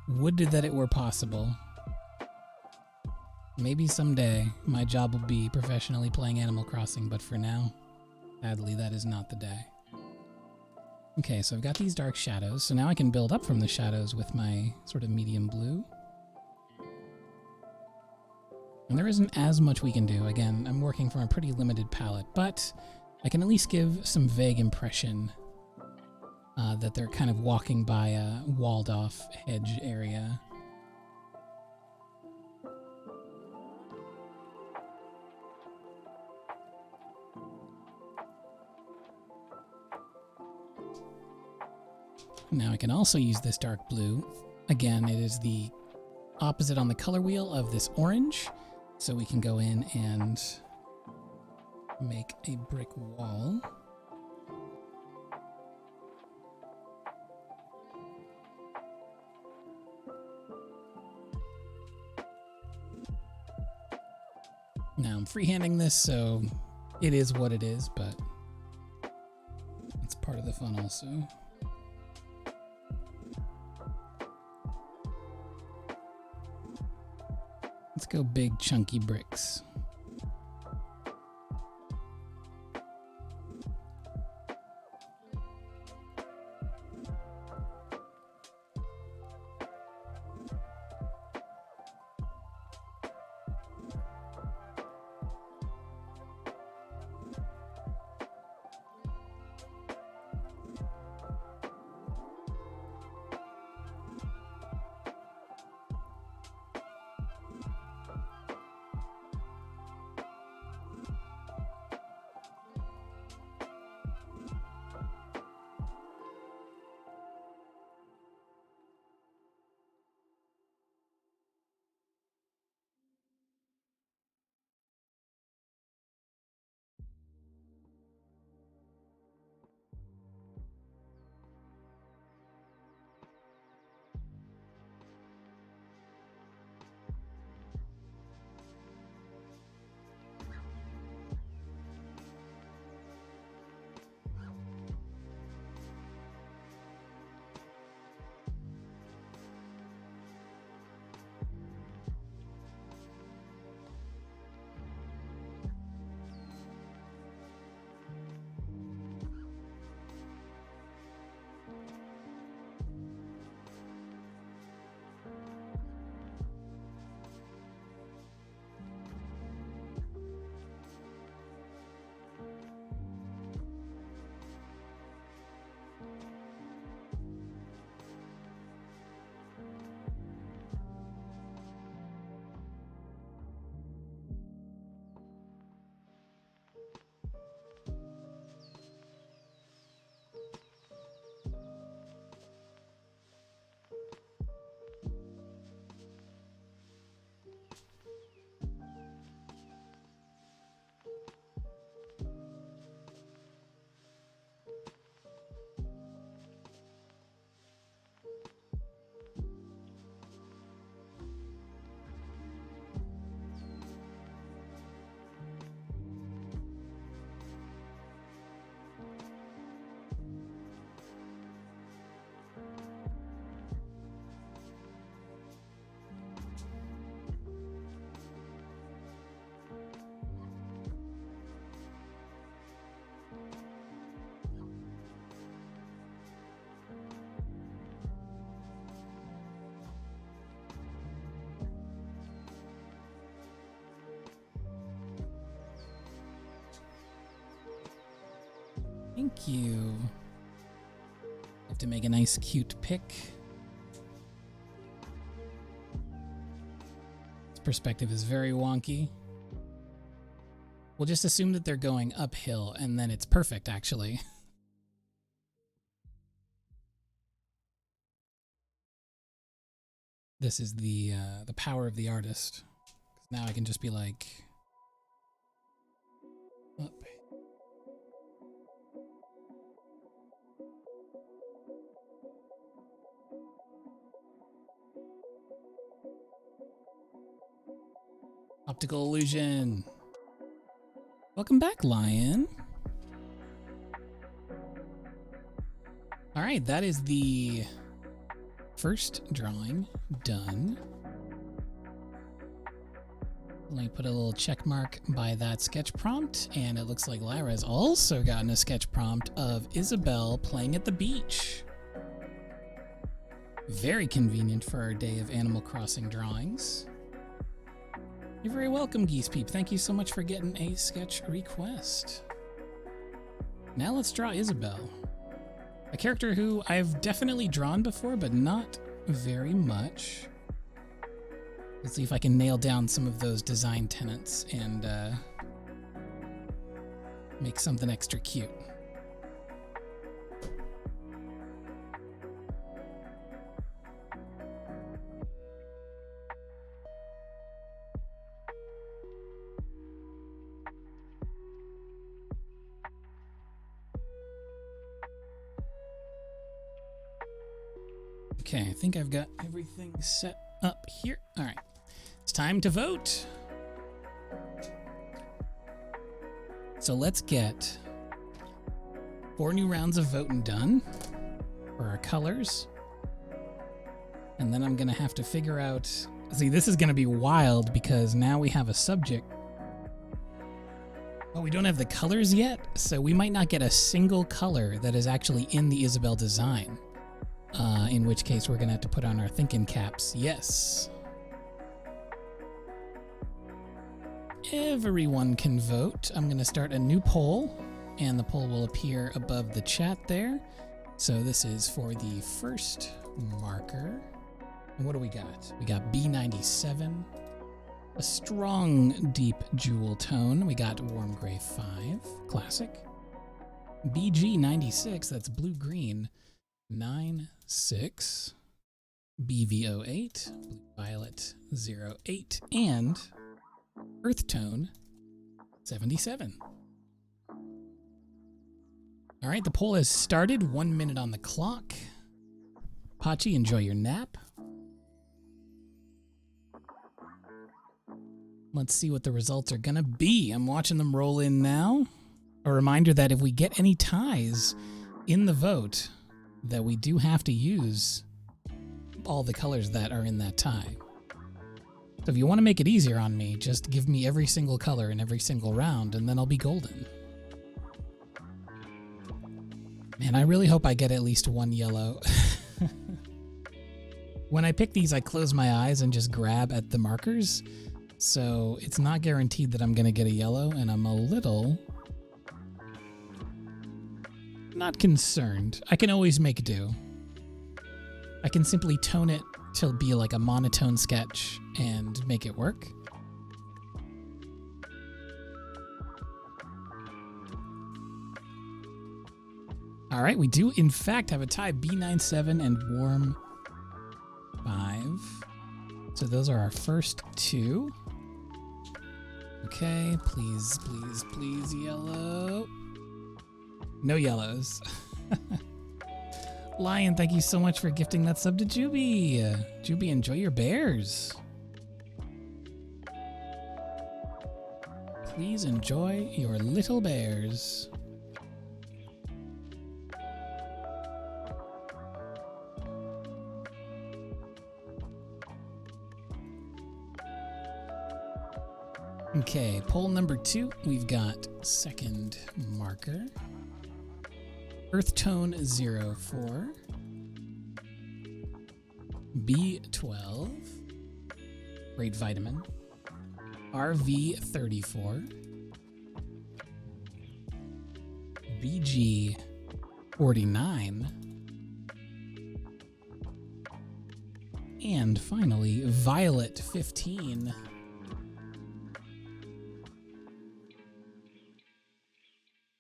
Would that it were possible. Maybe someday my job will be professionally playing Animal Crossing, but for now, sadly, that is not the day. Okay, so I've got these dark shadows, so now I can build up from the shadows with my sort of medium blue. And there isn't as much we can do. Again, I'm working from a pretty limited palette, but I can at least give some vague impression that they're kind of walking by a walled-off hedge area. Now I can also use this dark blue. Again, it is the opposite on the color wheel of this orange, so we can go in and make a brick wall. Now I'm freehanding this, so it is what it is, but it's part of the fun also. Let's go big chunky bricks. Thank you. Have to make a nice, cute pick. This perspective is very wonky. We'll just assume that they're going uphill, and then it's perfect, actually. This is the power of the artist. Now I can just be like, up. Optical illusion. Welcome back, Lion. All right, that is the first drawing done. Let me put a little check mark by that sketch prompt, and it looks like Lyra has also gotten a sketch prompt of Isabelle playing at the beach. Very convenient for our day of Animal Crossing drawings. You're very welcome, Geese Peep. Thank you so much for getting a sketch request. Now let's draw Isabelle. A character who I've definitely drawn before, but not very much. Let's see if I can nail down some of those design tenets and make something extra cute. Okay, I think I've got everything set up here. All right, it's time to vote. So let's get 4 new rounds of voting done for our colors. And then I'm gonna have to figure out, see, this is gonna be wild because now we have a subject. Oh, we don't have the colors yet, so we might not get a single color that is actually in the Isabelle design. In which case we're gonna have to put on our thinking caps. Yes. Everyone can vote. I'm gonna start a new poll, and the poll will appear above the chat there. So this is for the first marker. And what do we got? We got B97, a strong deep jewel tone. We got warm gray 5, classic. BG96, that's blue-green, 9-6, BV08, blue violet 08, and earth tone 77. All right, the poll has started. 1 minute on the clock. Pachi, enjoy your nap. Let's see what the results are gonna be. I'm watching them roll in now. A reminder that if we get any ties in the vote, that we do have to use all the colors that are in that tie. So if you want to make it easier on me, just give me every single color in every single round, and then I'll be golden. Man, I really hope I get at least 1 yellow. When I pick these, I close my eyes and just grab at the markers, so it's not guaranteed that I'm going to get a yellow, and I'm a little not concerned. I can always make do. I can simply tone it to be like a monotone sketch and make it work. All right, we do in fact have a tie, B97 and warm 5. So those are our first 2. Okay, please, please, please, yellow. No yellows. Lion, thank you so much for gifting that sub to Juby. Juby, enjoy your bears. Please enjoy your little bears. Okay, poll number 2, we've got second marker. Earth tone 04, B12, great vitamin, RV34, BG 49. And finally, Violet 15.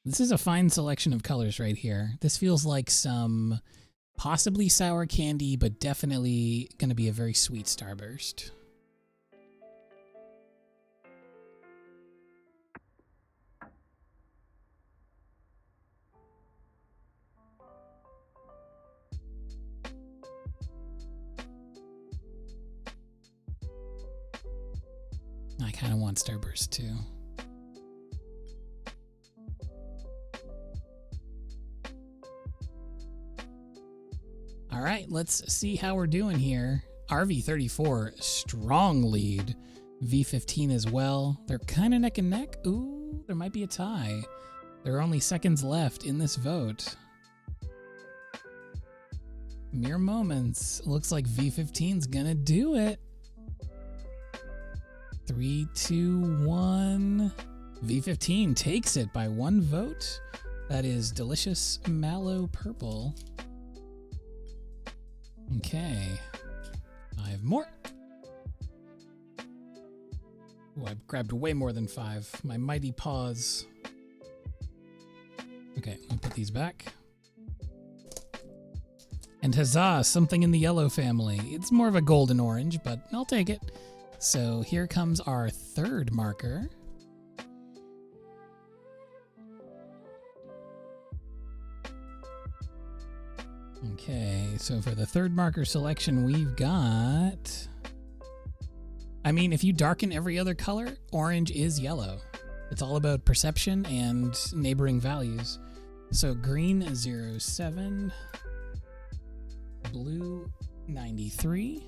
This is a fine selection of colors right here. This feels like some possibly sour candy, but definitely going to be a very sweet starburst. I kind of want starburst too. All right, let's see how we're doing here. RV34, strong lead. V15 as well. They're kind of neck and neck. Ooh, there might be a tie. There are only seconds left in this vote. Mere moments. Looks like V15's gonna do it. 3, 2, 1. V15 takes it by 1 vote. That is delicious mallow purple. Okay, 5 more. Ooh, I grabbed way more than 5. My mighty paws. Okay, let me put these back. And huzzah, something in the yellow family. It's more of a golden orange, but I'll take it. So here comes our third marker. Okay, so for the third marker selection, we've got... I mean, if you darken every other color, orange is yellow. It's all about perception and neighboring values. So green 07, blue 93,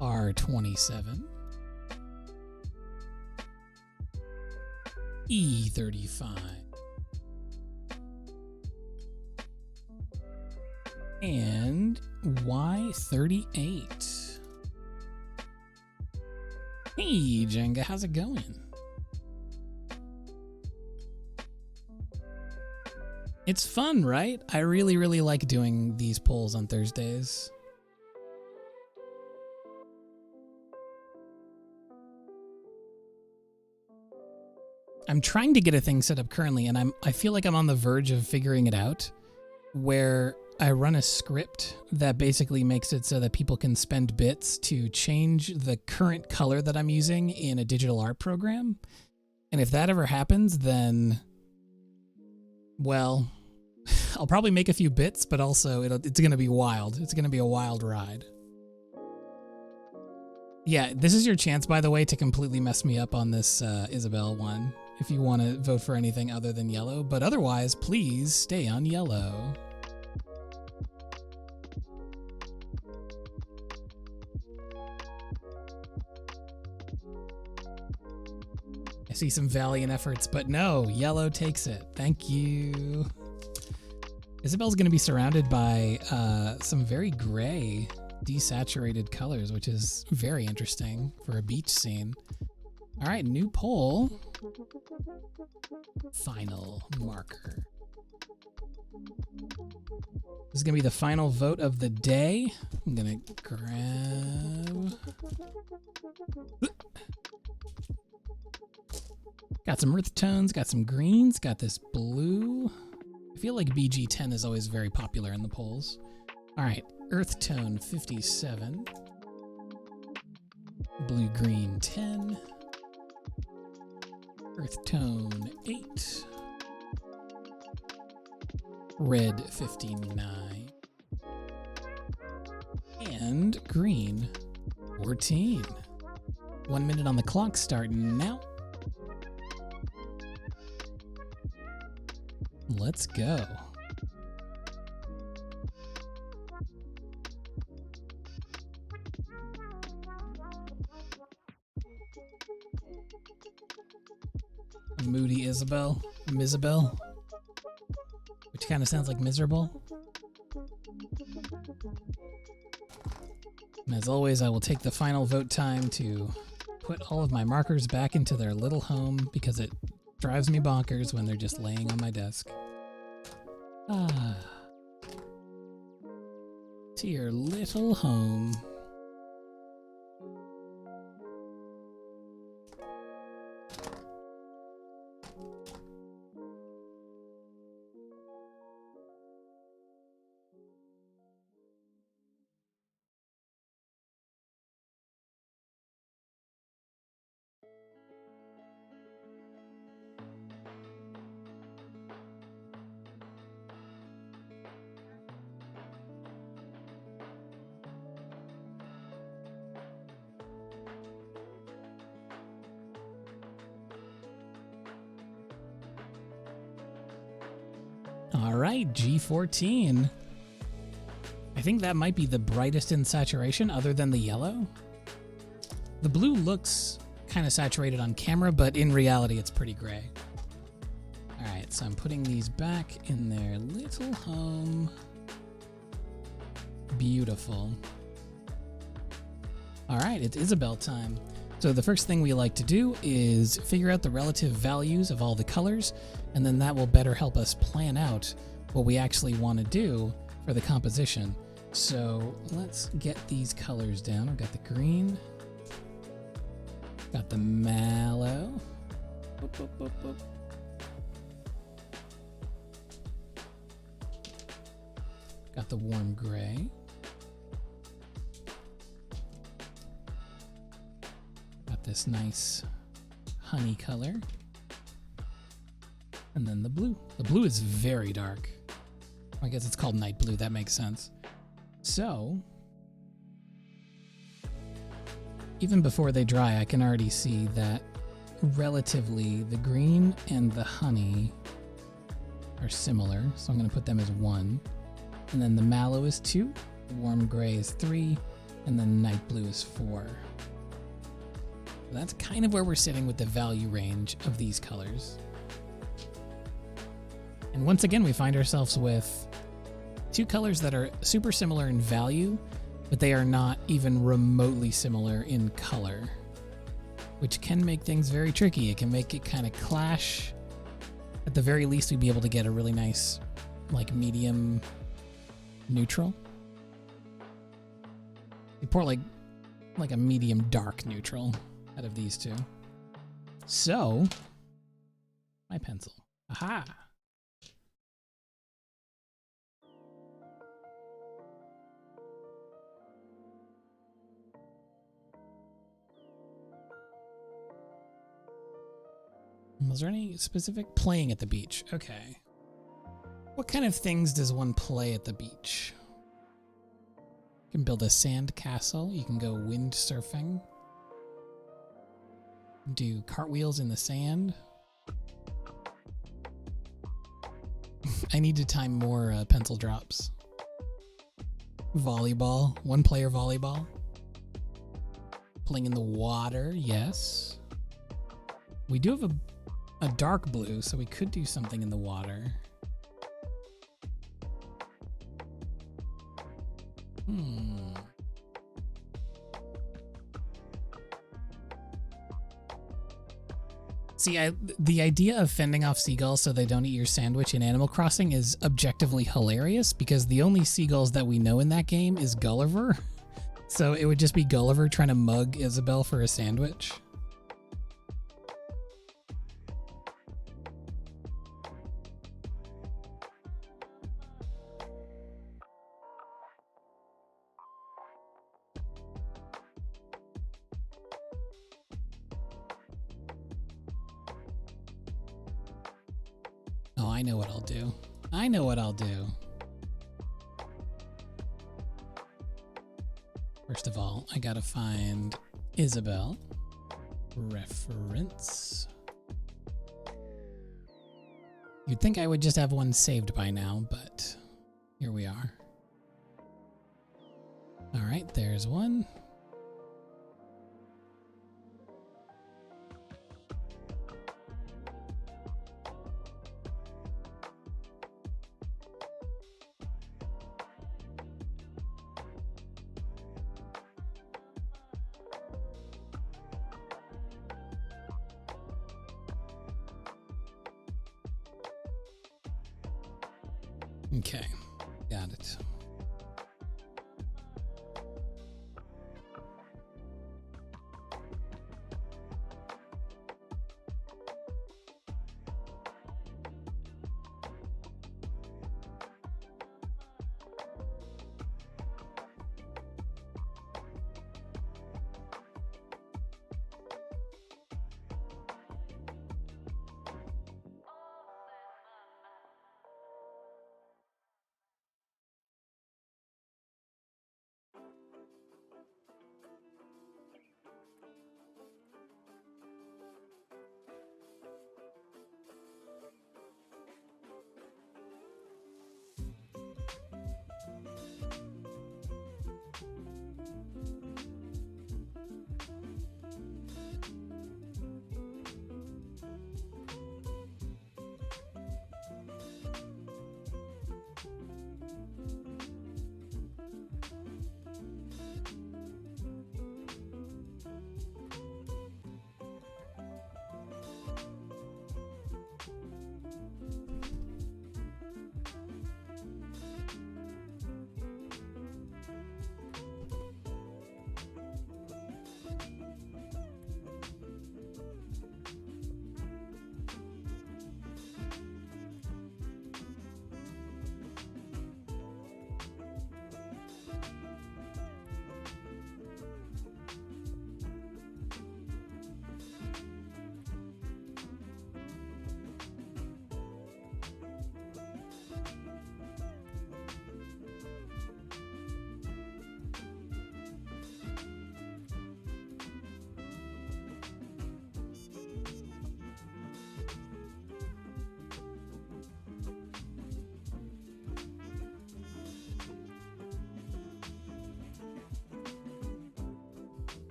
R27, E35, and Y38. Hey, Jenga, how's it going? It's fun, right? I really, really like doing these polls on Thursdays. I'm trying to get a thing set up currently, and I feel like I'm on the verge of figuring it out, where I run a script that basically makes it so that people can spend bits to change the current color that I'm using in a digital art program. And if that ever happens, then, well, I'll probably make a few bits, but also it's going to be wild. It's going to be a wild ride. Yeah, this is your chance, by the way, to completely mess me up on this Isabel one, if you want to vote for anything other than yellow. But otherwise, please stay on yellow. I see some valiant efforts, but no, yellow takes it. Thank you. Isabel's going to be surrounded by some very gray, desaturated colors, which is very interesting for a beach scene. All right, new poll. Final marker. This is going to be the final vote of the day. I'm going to grab... Got some earth tones, got some greens, got this blue. I feel like BG10 is always very popular in the polls. All right, earth tone 57. Blue-green 10. Earth tone 8. Red 59. And green 14. 1 minute on the clock starting now. Let's go. Moody Isabel, Mizabel, which kind of sounds like miserable. And as always, I will take the final vote time to put all of my markers back into their little home because it Drives me bonkers when they're just laying on my desk. Ah. To your little home. All right, G14. I think that might be the brightest in saturation other than the yellow. The blue looks kind of saturated on camera, but in reality it's pretty gray. All right, so I'm putting these back in their little home. Beautiful. All right, it's Isabelle time. So the first thing we like to do is figure out the relative values of all the colors, and then that will better help us plan out what we actually want to do for the composition. So let's get these colors down. I've got the green, got the mallow, boop, boop, boop, boop. Got the warm gray, got this nice honey color, and then the blue. The blue is very dark. I guess it's called night blue. That makes sense. So, even before they dry, I can already see that relatively the green and the honey are similar. So I'm going to put them as 1. And then the mallow is 2, the warm gray is 3, and then night blue is 4. So that's kind of where we're sitting with the value range of these colors. And once again, we find ourselves with 2 colors that are super similar in value, but they are not even remotely similar in color, which can make things very tricky. It can make it kind of clash. At the very least, we'd be able to get a really nice, like, medium neutral. You pour like a medium dark neutral out of these 2. So, my pencil. Aha! Was there any specific playing at the beach? Okay. What kind of things does one play at the beach? You can build a sand castle. You can go windsurfing. Do cartwheels in the sand. I need to time more pencil drops. Volleyball. One-player volleyball. Playing in the water. Yes. We do have a dark blue, so we could do something in the water. See, the idea of fending off seagulls so they don't eat your sandwich in Animal Crossing is objectively hilarious, because the only seagulls that we know in that game is Gulliver. So it would just be Gulliver trying to mug Isabelle for a sandwich. Oh, I know what I'll do. I know what I'll do. First of all, I gotta find Isabelle. Reference. You'd think I would just have one saved by now, but here we are. All right, there's one. Okay, got it.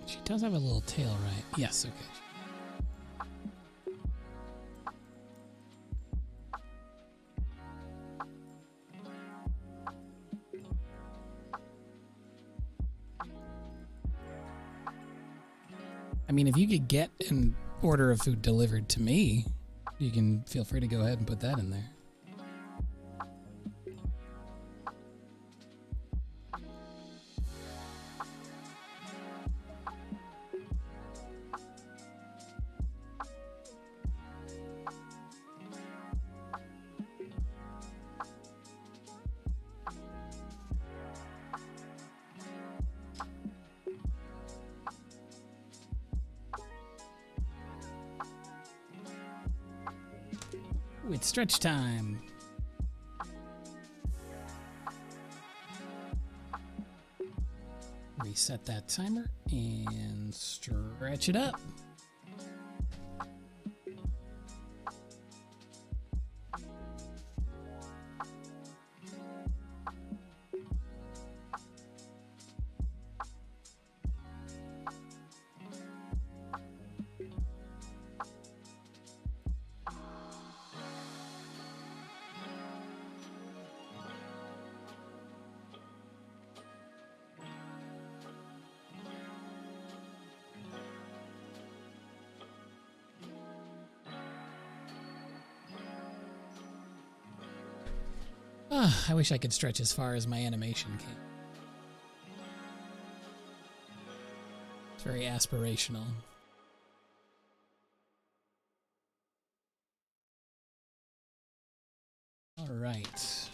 She does have a little tail, right? Yes, okay. I mean, if you could get an order of food delivered to me, you can feel free to go ahead and put that in there. Ooh, it's stretch time. Reset that timer and stretch it up. I wish I could stretch as far as my animation can. It's very aspirational. All right.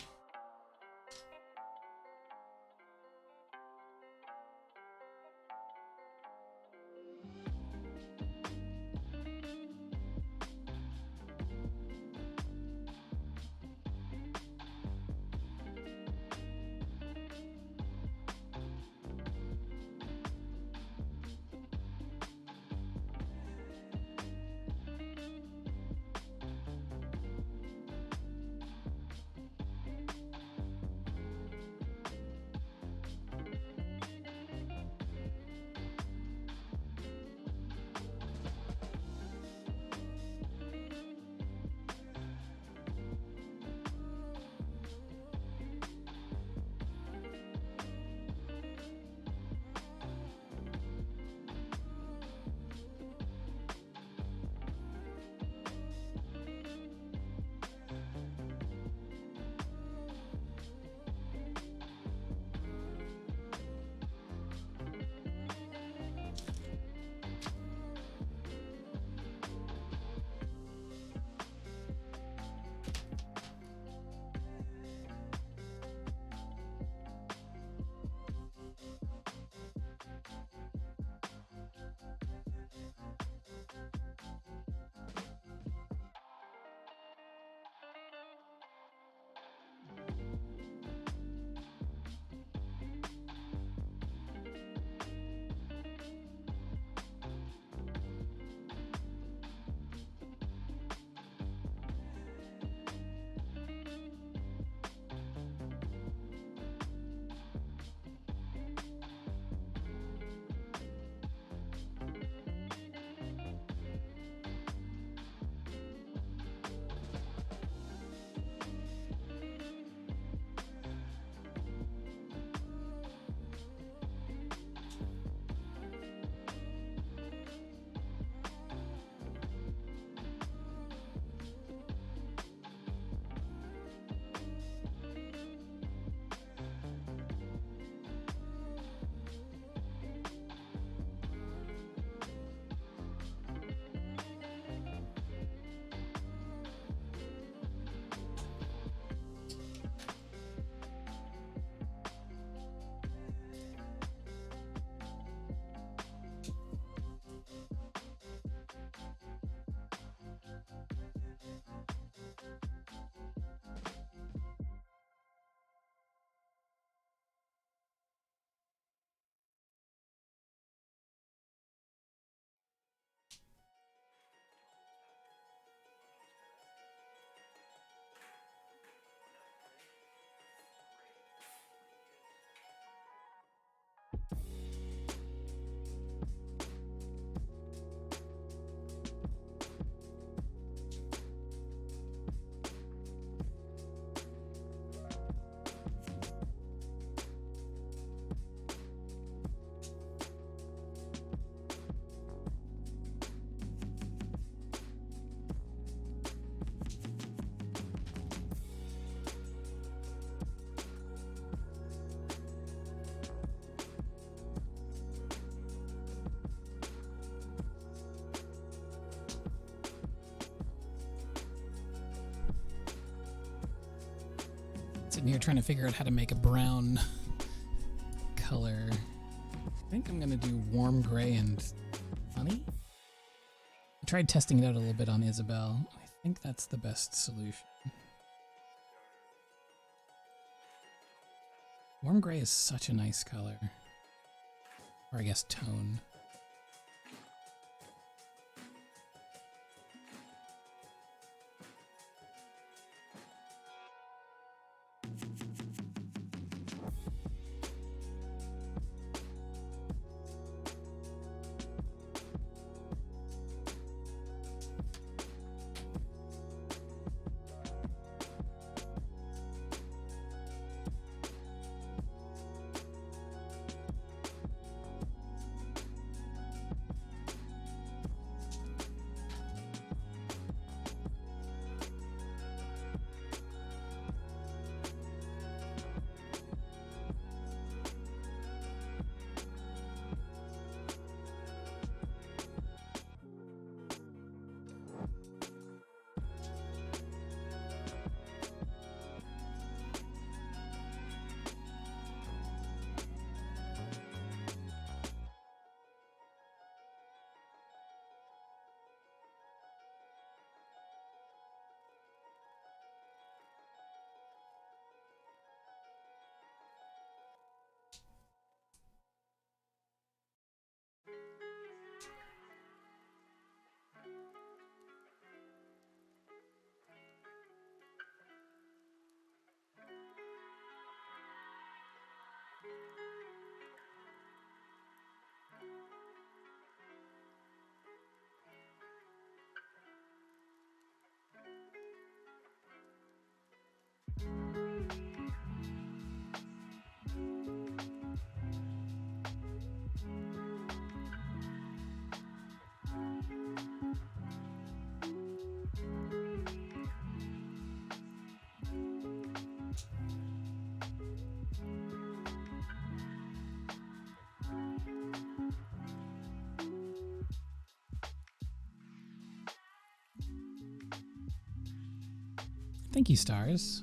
Sitting here trying to figure out how to make a brown color. I think I'm gonna do warm gray and honey. I tried testing it out a little bit on Isabel. I think that's the best solution. Warm gray is such a nice color. Or I guess tone. Thank you, Stars.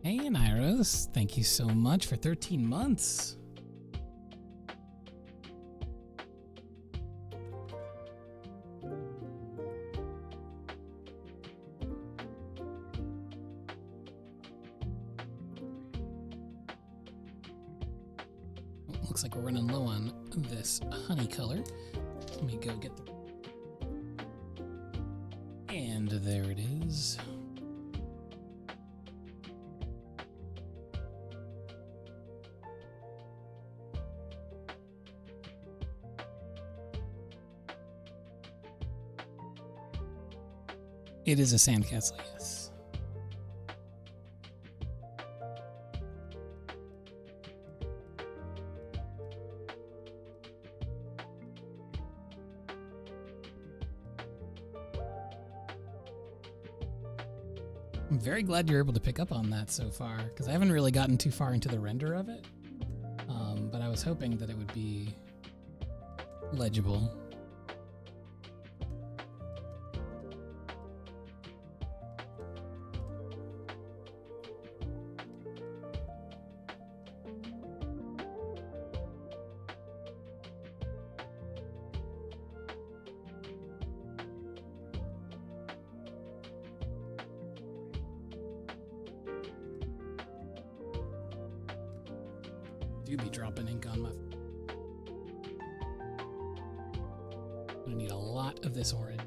Hey, Aniros, thank you so much for 13 months. Looks like we're running low on this honey color. Let me go get the... And there it is. It is a sandcastle, yes. I'm very glad you're able to pick up on that so far, because I haven't really gotten too far into the render of it. But I was hoping that it would be legible. Do be dropping ink on my... I'm gonna need a lot of this orange.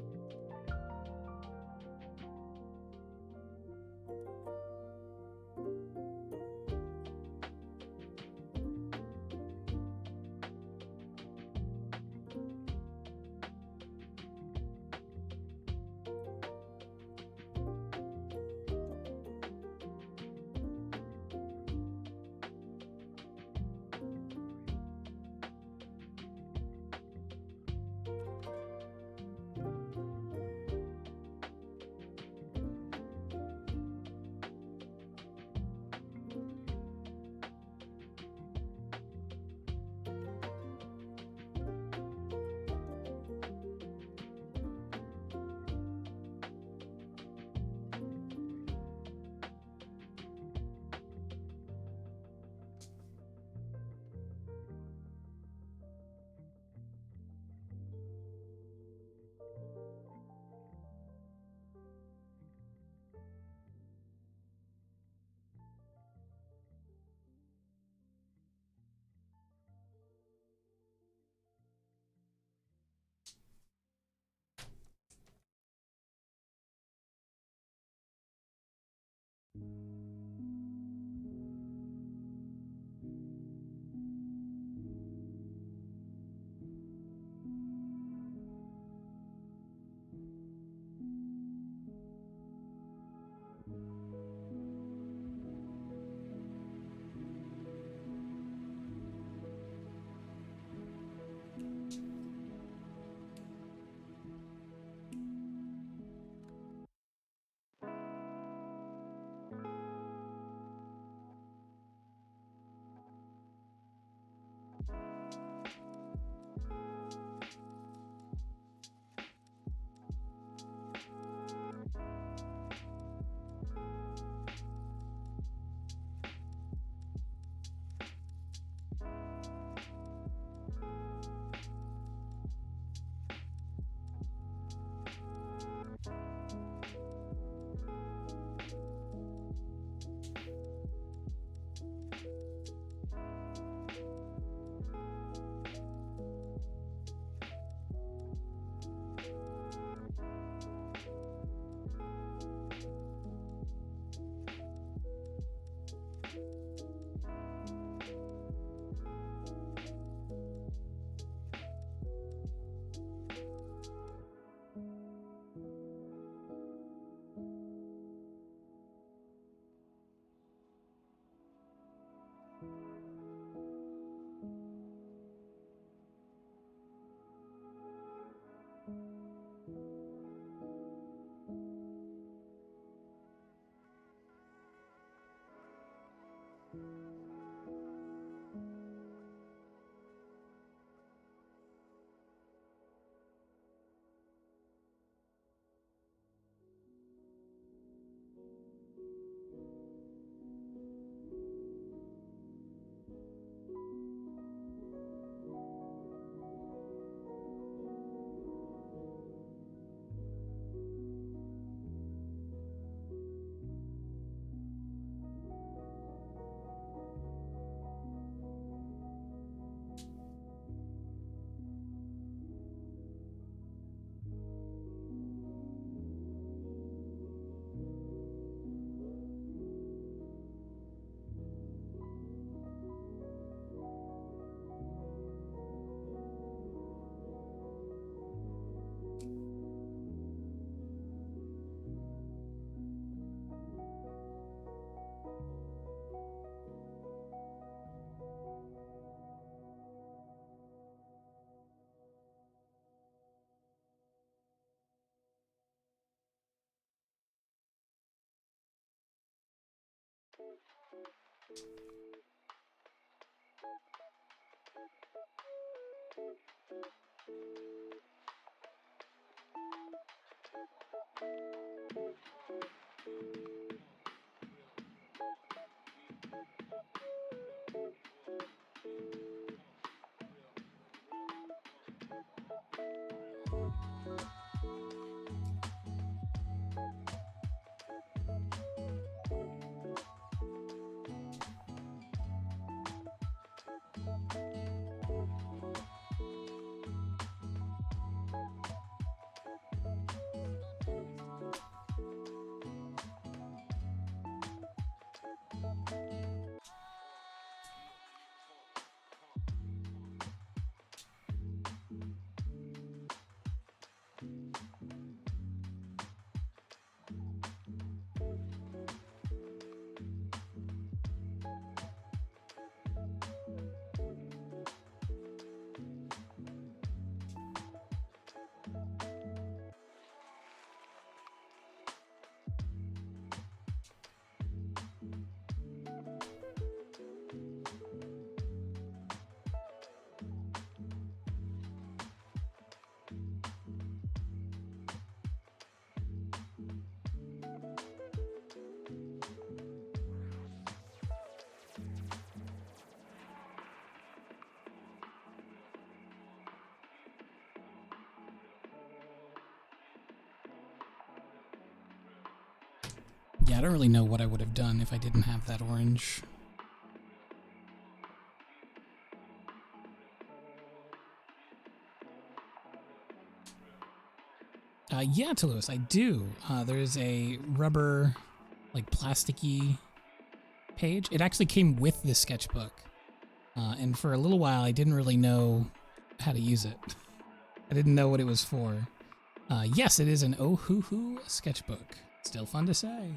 Yeah, I don't really know what I would have done if I didn't have that orange. Yeah, Toulouse, I do. There's a rubber, like plasticky page. It actually came with this sketchbook. And for a little while, I didn't really know how to use it. I didn't know what it was for. Yes, it is an oh-hoo-hoo sketchbook. Still fun to say.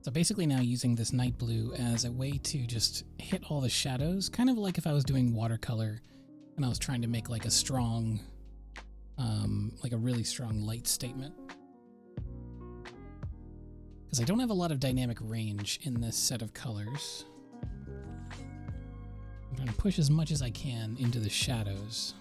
So basically now using this night blue as a way to just hit all the shadows, kind of like if I was doing watercolor and I was trying to make like a strong, like a really strong light statement. Because I don't have a lot of dynamic range in this set of colors. I'm trying to push as much as I can into the shadows.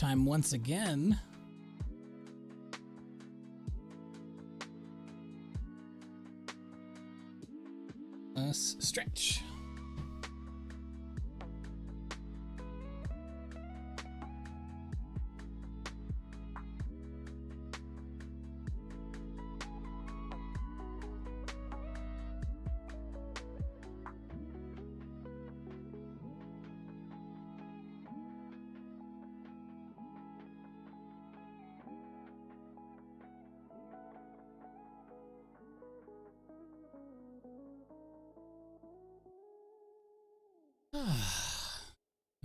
time once again. Let's stretch.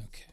Okay.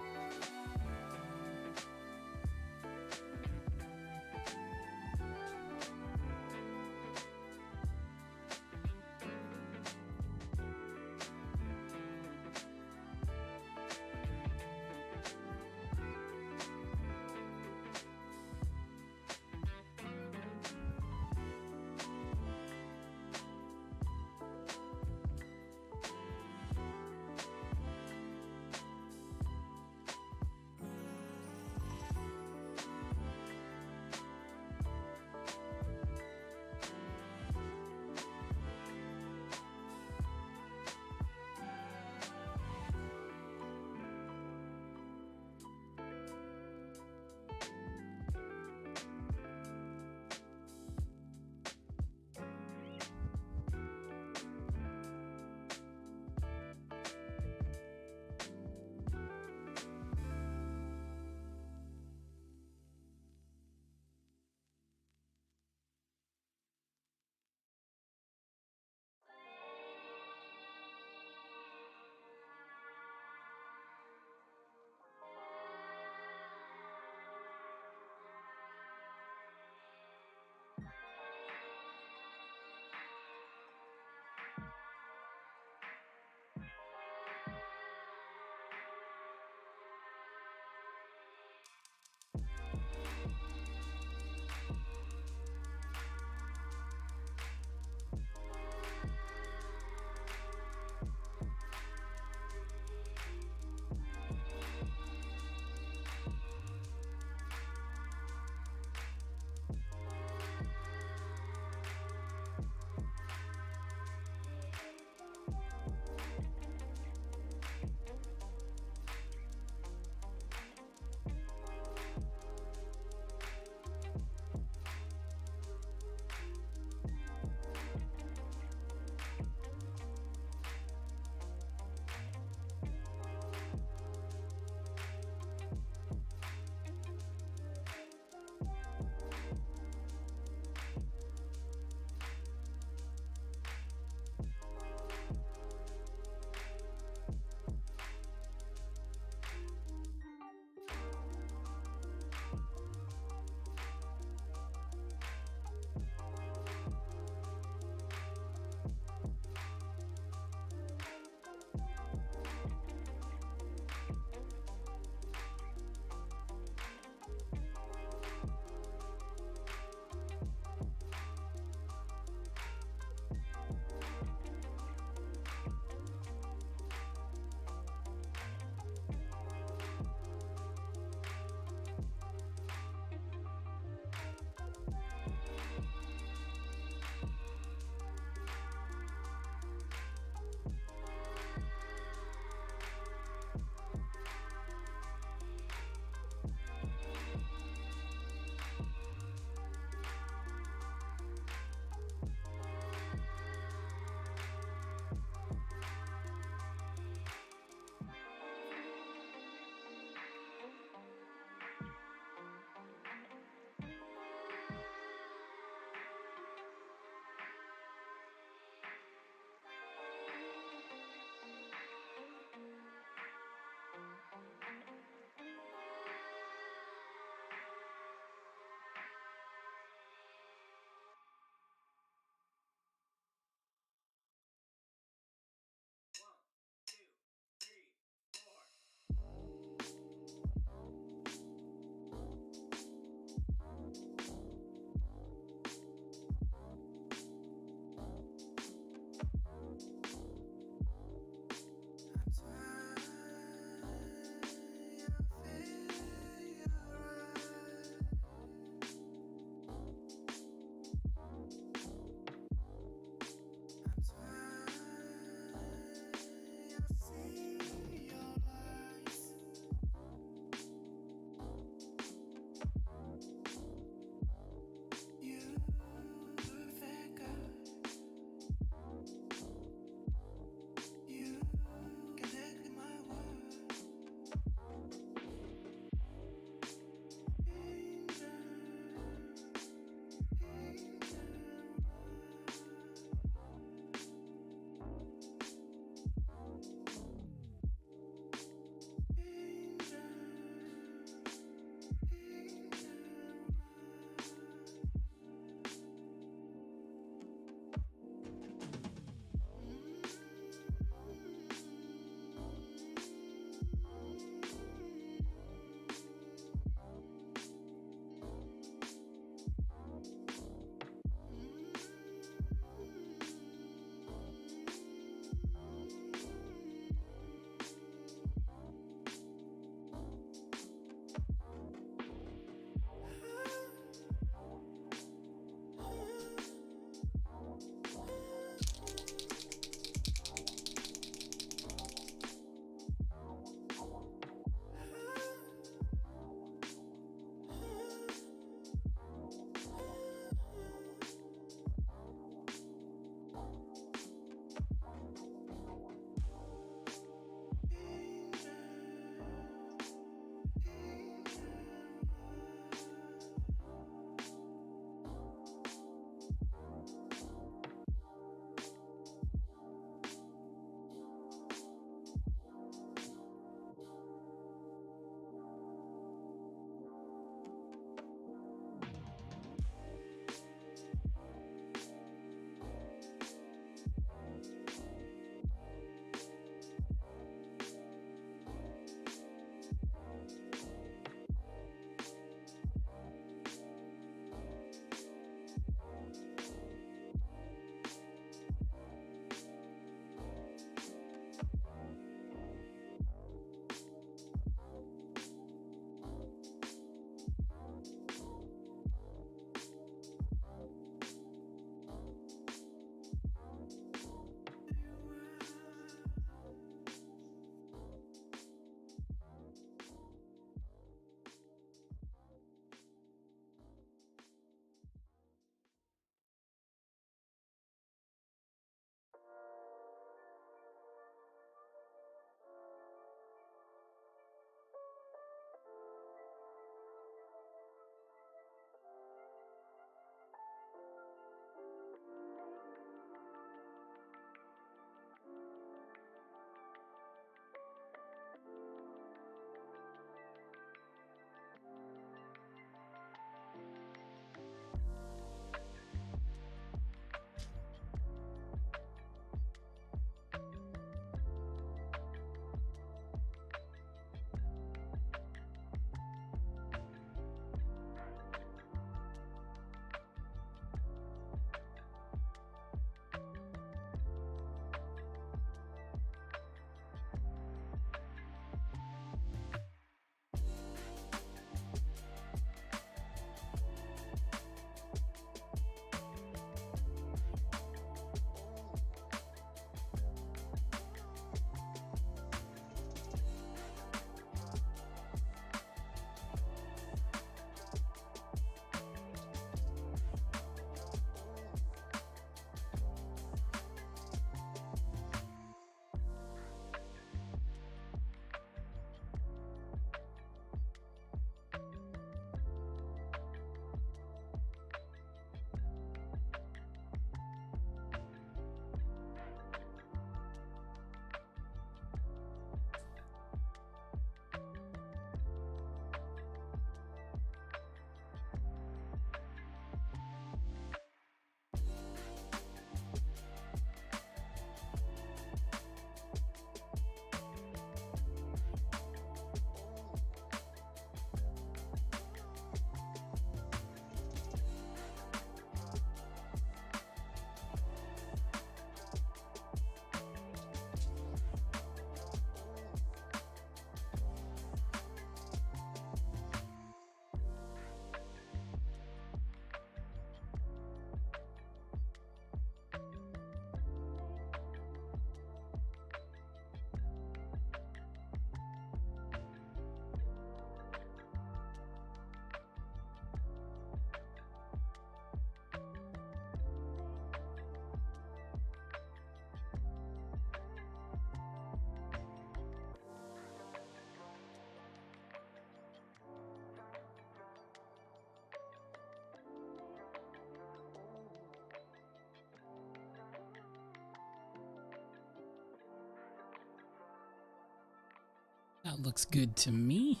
That looks good to me.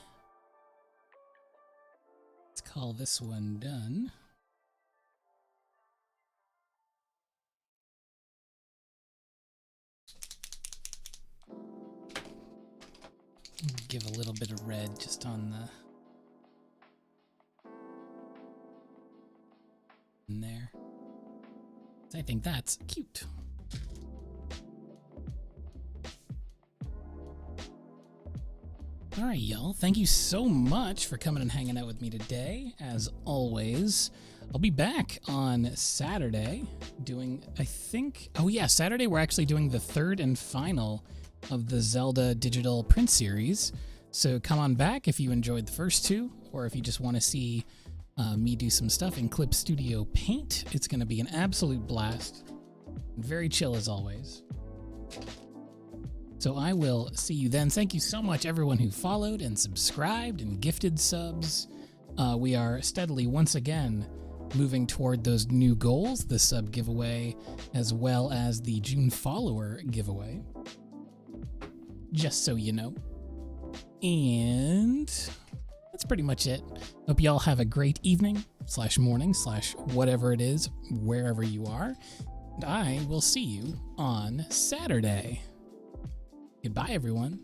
Let's call this one done. Give a little bit of red just on the... in there. I think that's cute. All right, y'all. Thank you so much for coming and hanging out with me today. As always, I'll be back on Saturday doing, I think... oh yeah, Saturday we're actually doing the third and final of the Zelda digital print series. So come on back if you enjoyed the first two, or if you just want to see me do some stuff in Clip Studio Paint. It's going to be an absolute blast. Very chill as always. So I will see you then. Thank you so much, everyone who followed and subscribed and gifted subs. We are steadily, once again, moving toward those new goals, the sub giveaway, as well as the June follower giveaway. Just so you know. And that's pretty much it. Hope y'all have a great evening, / morning, / whatever it is, wherever you are. And I will see you on Saturday. Goodbye, everyone.